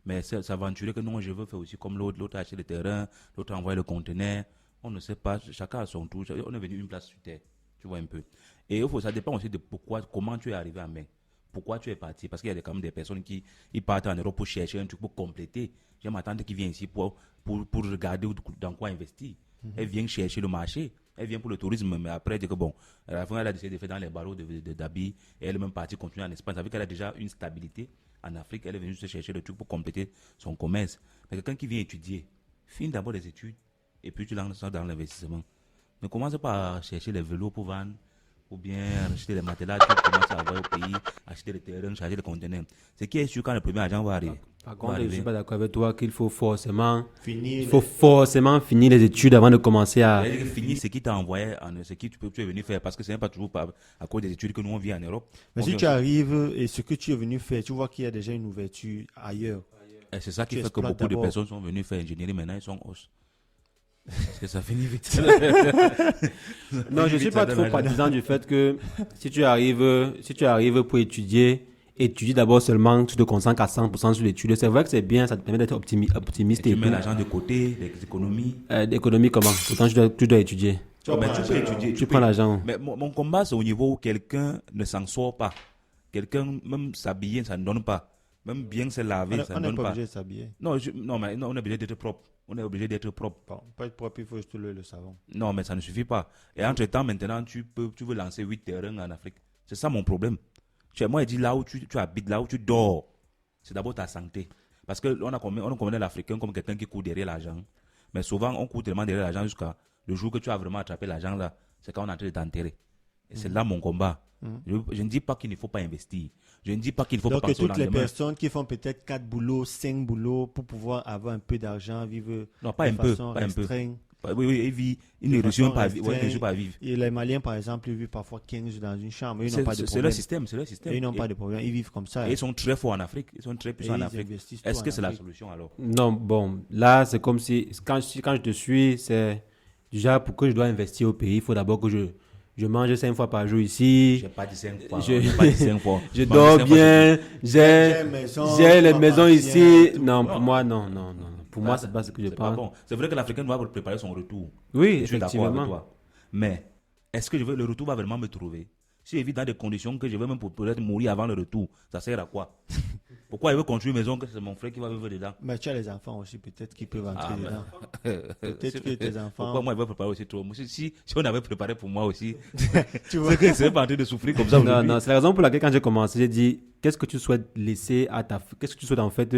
Mais s'aventurer que non, je veux faire aussi comme l'autre. L'autre a acheté le terrain, l'autre a envoyé le conteneur. On ne sait pas, chacun a son tour. On est venu une place sur terre. Tu vois un peu. Et ça dépend aussi de comment tu es arrivé à main. Pourquoi tu es parti? Parce qu'il y a quand même des personnes qui partent en Europe pour chercher un truc pour compléter. J'ai ma tante qui vient ici pour regarder dans quoi investir. Elle vient chercher le marché. Elle vient pour le tourisme, mais après, elle dit que bon, à la fin, elle a décidé de faire dans les barreaux d'habits. Et elle est même partie continuer en Espagne. Ça veut dire qu'elle a déjà une stabilité en Afrique. Elle est venue juste chercher le truc pour compléter son commerce. Mais quelqu'un qui vient étudier, finit d'abord les études et puis tu lances ça dans l'investissement. Ne commence pas à chercher les vélos pour vendre, ou bien acheter les matelas, tu commences à envoyer au pays, acheter les terrains, charger les conteneurs. Ce qui est sûr quand le premier agent va arriver. Par contre, je ne suis pas d'accord avec toi qu'il faut forcément Finir. finir les études avant de commencer à... C'est-à-dire que finir ce qui t'a envoyé, ce qui tu es venu faire, parce que ce n'est pas toujours à cause des études que nous on vit en Europe. Mais si tu arrives et ce que tu es venu faire, tu vois qu'il y a déjà une ouverture ailleurs. Et c'est ça qui Tu fait que exploites beaucoup de d'abord. personnes sont venues faire ingénierie, maintenant ils sont hausse. Parce que ça finit vite. Non, je ne suis pas trop partisan du fait que si tu arrives pour étudier d'abord seulement, tu te concentres à 100% sur l'étude. C'est vrai que c'est bien, ça te permet d'être optimiste. Tu mets l'argent de côté, les économies. D'économie comment? Pourtant, tu dois étudier. Mais tu peux étudier. Tu prends l'argent. Mais mon combat, c'est au niveau où quelqu'un ne s'en sort pas. Quelqu'un, même s'habiller, ça ne donne pas. Même bien se laver, ça On ne n'est donne pas pas. obligé de s'habiller. Non, mais on est obligé d'être propre. On est obligé d'être propre. Bon, pour être propre, il faut juste le savon. Non, mais ça ne suffit pas. Et entre-temps, maintenant, tu veux lancer 8 terrains en Afrique. C'est ça mon problème. Moi, je dis là où tu habites, là où tu dors, c'est d'abord ta santé. Parce qu'on connaît l'Africain comme quelqu'un qui court derrière l'argent. Mais souvent, on court tellement derrière l'argent jusqu'à le jour que tu as vraiment attrapé l'argent là, c'est quand on est en train de t'enterrer. Et c'est là mon combat. Je ne dis pas qu'il ne faut pas investir. Je ne dis pas qu'il ne faut Donc, pas penser au toutes les lendemain. personnes qui font peut-être 4 boulots, 5 boulots pour pouvoir avoir un peu d'argent, vivre Non, pas de un peu. façon Pas un peu. restreinte. Oui, il vit. Il ne De réussit façon pas à vivre. Et les Maliens, par exemple, ils vivent parfois 15 dans une chambre. Ils n'ont C'est pas de c'est problème. leur système. C'est leur système. Et ils n'ont pas de problème. Ils vivent comme ça. Et ils sont très forts en Afrique. Ils sont très Et puissants en ils Afrique. investissent Est-ce tout que en c'est la Afrique. solution alors? Non, bon, là, c'est comme si, quand je te suis, c'est déjà pour que je dois investir au pays, il faut d'abord que je mange 5 fois par jour ici. Je n'ai pas dit 5 fois. Je- J'ai pas dit 5 fois. Je Bon, dors 5 fois, bien, J'ai une maison, j'ai les ma maisons pension, ici. tout. Non, Non. pour moi, non. Pour moi, Ça, c'est pas ce que je c'est pas pense. bon. C'est vrai que l'Africain doit préparer son retour. Oui, Je suis d'accord avec effectivement. toi. Mais est-ce que le retour va vraiment me trouver? Si je vis dans des conditions que je vais même peut-être mourir avant le retour, ça sert à quoi? Pourquoi il veut construire une maison que c'est mon frère qui va vivre dedans? Mais tu as les enfants aussi, peut-être qu'ils peuvent entrer Ah, mais- dedans. Peut-être que tes enfants. Pourquoi moi, il va préparer aussi trop? Si on avait préparé pour moi aussi, Tu vois, c'est que c'est pas en train de souffrir comme ça Non, aujourd'hui. non, c'est la raison pour laquelle quand j'ai commencé, j'ai dit, qu'est-ce que tu souhaites laisser qu'est-ce que tu souhaites en fait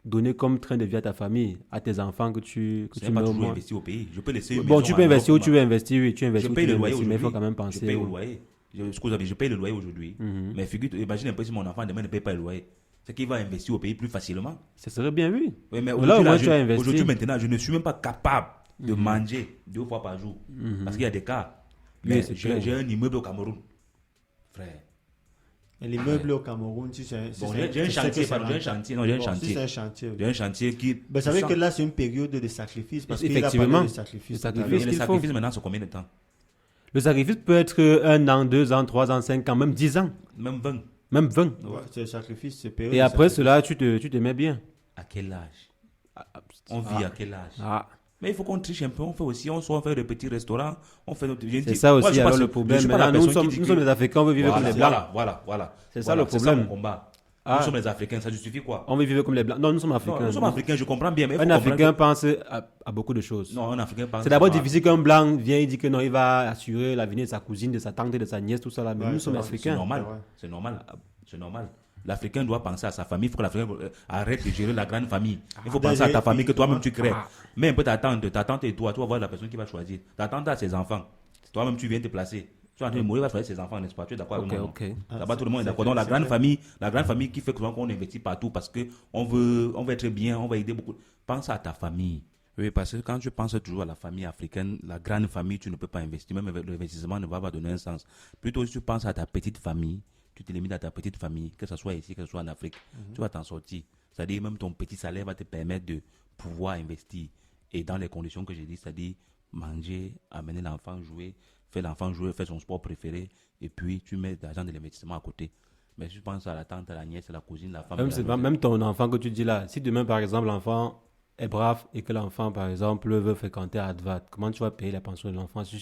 donner comme train de vie à ta famille, à tes enfants que Je tu n'ai mets pas au toujours moins. investi au pays. Je peux laisser une Bon, maison tu en peux investir où Europe, tu veux investir, oui, tu Je investis où paye tu le veux loyer investir, mais il faut aujourd'hui. quand même Je penser. paye au loyer. Excusez-moi, je paye le loyer aujourd'hui. Mhm. Mais imagine un peu si mon enfant demain ne paye pas le loyer. C'est qu'il va investir au pays plus facilement. Ça serait bien, oui. Oui, mais Là, au aujourd'hui, moins, là, tu as investi. aujourd'hui, maintenant, je ne suis même pas capable de manger 2 fois par jour. Parce qu'il y a des cas. Oui, Mais c'est clair. j'ai un immeuble au Cameroun. Frère. et les meubles au Cameroun, si c'est. Bon, j'ai un chantier, pardon, j'ai un chantier. Non, j'ai un Si c'est chantier. un chantier. J'ai un chantier qui. Ben, ça veut dire que là, c'est une période de sacrifice. Parce qu'il a Effectivement. parlé de sacrifice. Le tout à sacrifice. l'heure. Et le qu'il faut. sacrifice maintenant, c'est combien de temps? Le sacrifice peut être 1 an, 2 ans, 3 ans, 5 ans, même 10 ans, Même 20. même 20. Ouais, c'est le sacrifice, c'est période. Et de après sacrifice. cela, tu te mets bien. À quel âge? On vit à quel âge? Ah, Mais il faut qu'on triche un peu. On fait aussi, on fait des petits restaurants. On fait notre. c'est ça aussi alors le problème. Maintenant, nous sommes des Africains, on veut vivre comme les Blancs. Voilà. C'est ça le problème. mon combat. Ah. Nous sommes les Africains, ça justifie quoi? On veut vivre comme les Blancs. Non, nous sommes Non, Africains. nous sommes Africains, je comprends bien. Mais il faut Un comprendre Africain que- pense à beaucoup de choses. Non, un Africain pense. C'est d'abord pas. difficile qu'un Blanc vienne et dit que non, il va assurer l'avenir de sa cousine, de sa tante, de sa nièce, tout ça là. Mais Ouais, nous sommes c'est C'est Africains. normal. C'est vrai. C'est normal. C'est normal. L'Africain doit penser à sa famille. Il faut que l'Africain arrête de gérer la grande famille. Il faut penser à ta famille que toi-même tu crées. Mais un peu ta tante et toi, tu vas voir la personne qui va choisir. Ta tante a ses enfants. Toi-même, tu viens te placer. Tu es en train de mourir, va choisir ses enfants, n'est-ce pas? Tu es d'accord avec moi? non? Ok. Là-bas, tout le monde est d'accord. Donc, la grande famille qui fait que qu'on investit partout parce qu'on veut être bien, on va aider beaucoup. Pense à ta famille. Oui, parce que quand tu penses toujours à la famille africaine, la grande famille, tu ne peux pas investir. Même avec l'investissement ne va pas donner un sens. Plutôt, si tu penses à ta petite famille, tu te limites à ta petite famille, que ce soit ici, que ce soit en Afrique, tu vas t'en sortir. C'est-à-dire, même ton petit salaire va te permettre de pouvoir investir. Et dans les conditions que j'ai dit, c'est-à-dire manger, amener l'enfant jouer, faire l'enfant jouer, faire son sport préféré, et puis tu mets de l'argent de l'investissement à côté. Mais si tu penses à la tante, à la nièce, à la cousine, la femme, Même ton enfant que tu dis là, si demain par exemple l'enfant est brave et que l'enfant par exemple veut fréquenter Advat, comment tu vas payer la pension de l'enfant si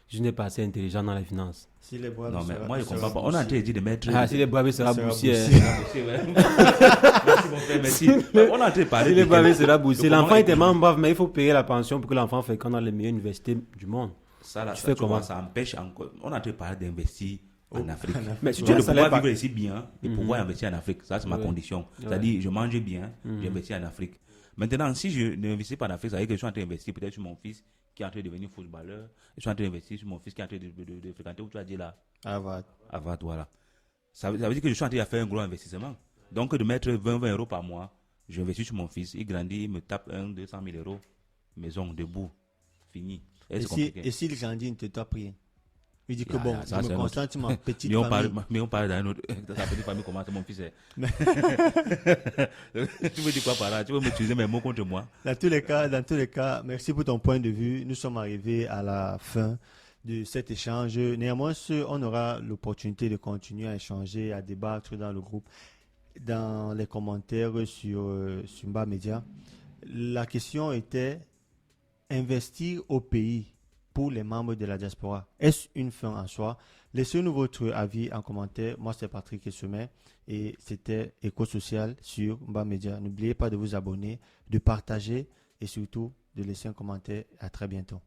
je n'ai pas assez intelligent dans les finances? Si les bois, non, mais sera- moi je sera comprends pas. On a poussé. dit de mettre. Ah, si les braves sera sera boussier. boussier. Merci mon frère, merci. On a été parlé. Si les braves sera boussier. de L'enfant comment est tellement brave, mais il faut payer la pension pour que l'enfant fréquente dans les meilleures universités du monde. Ça, là, Tu ça, fais tu vois, comment? ça empêche encore. On a été parlé d'investir en Afrique. Mais si tu De as un salaire pouvoir par- vivre ici bien et pouvoir investir en Afrique. Ça, c'est ma Ouais. condition. Ouais. C'est-à-dire, je mange bien, j'investis en Afrique. Maintenant, si je n'investis pas en Afrique, ça veut dire que je suis en train d'investir peut-être sur mon fils qui est en train de devenir footballeur. Je suis en train d'investir sur mon fils qui est en train de fréquenter, où tu as dit là, Harvard. Harvard, voilà. Ça veut dire que je suis en train de faire un gros investissement. Donc, de mettre 20 euros par mois, j'investis sur mon fils, il grandit, il me tape 200 000 euros, maison, debout, fini. Et c'est compliqué. et s'il grandit, il ne te tape rien. Il dit que Ah, bon, ça, je c'est me un concentre sur ma petite Mais on famille. parle dans ta petite famille, comment mon fils est. Tu veux dire quoi par là? Tu veux m'utiliser mes mots contre moi? Dans tous les cas, merci pour ton point de vue. Nous sommes arrivés à la fin de cet échange. Néanmoins, on aura l'opportunité de continuer à échanger, à débattre dans le groupe, dans les commentaires sur Mba Media. La question était investir au pays pour les membres de la diaspora. Est-ce une fin en soi? Laissez-nous votre avis en commentaire. Moi, c'est Patrick Sommet et c'était Éco-Social sur Mba Media. N'oubliez pas de vous abonner, de partager et surtout de laisser un commentaire. À très bientôt.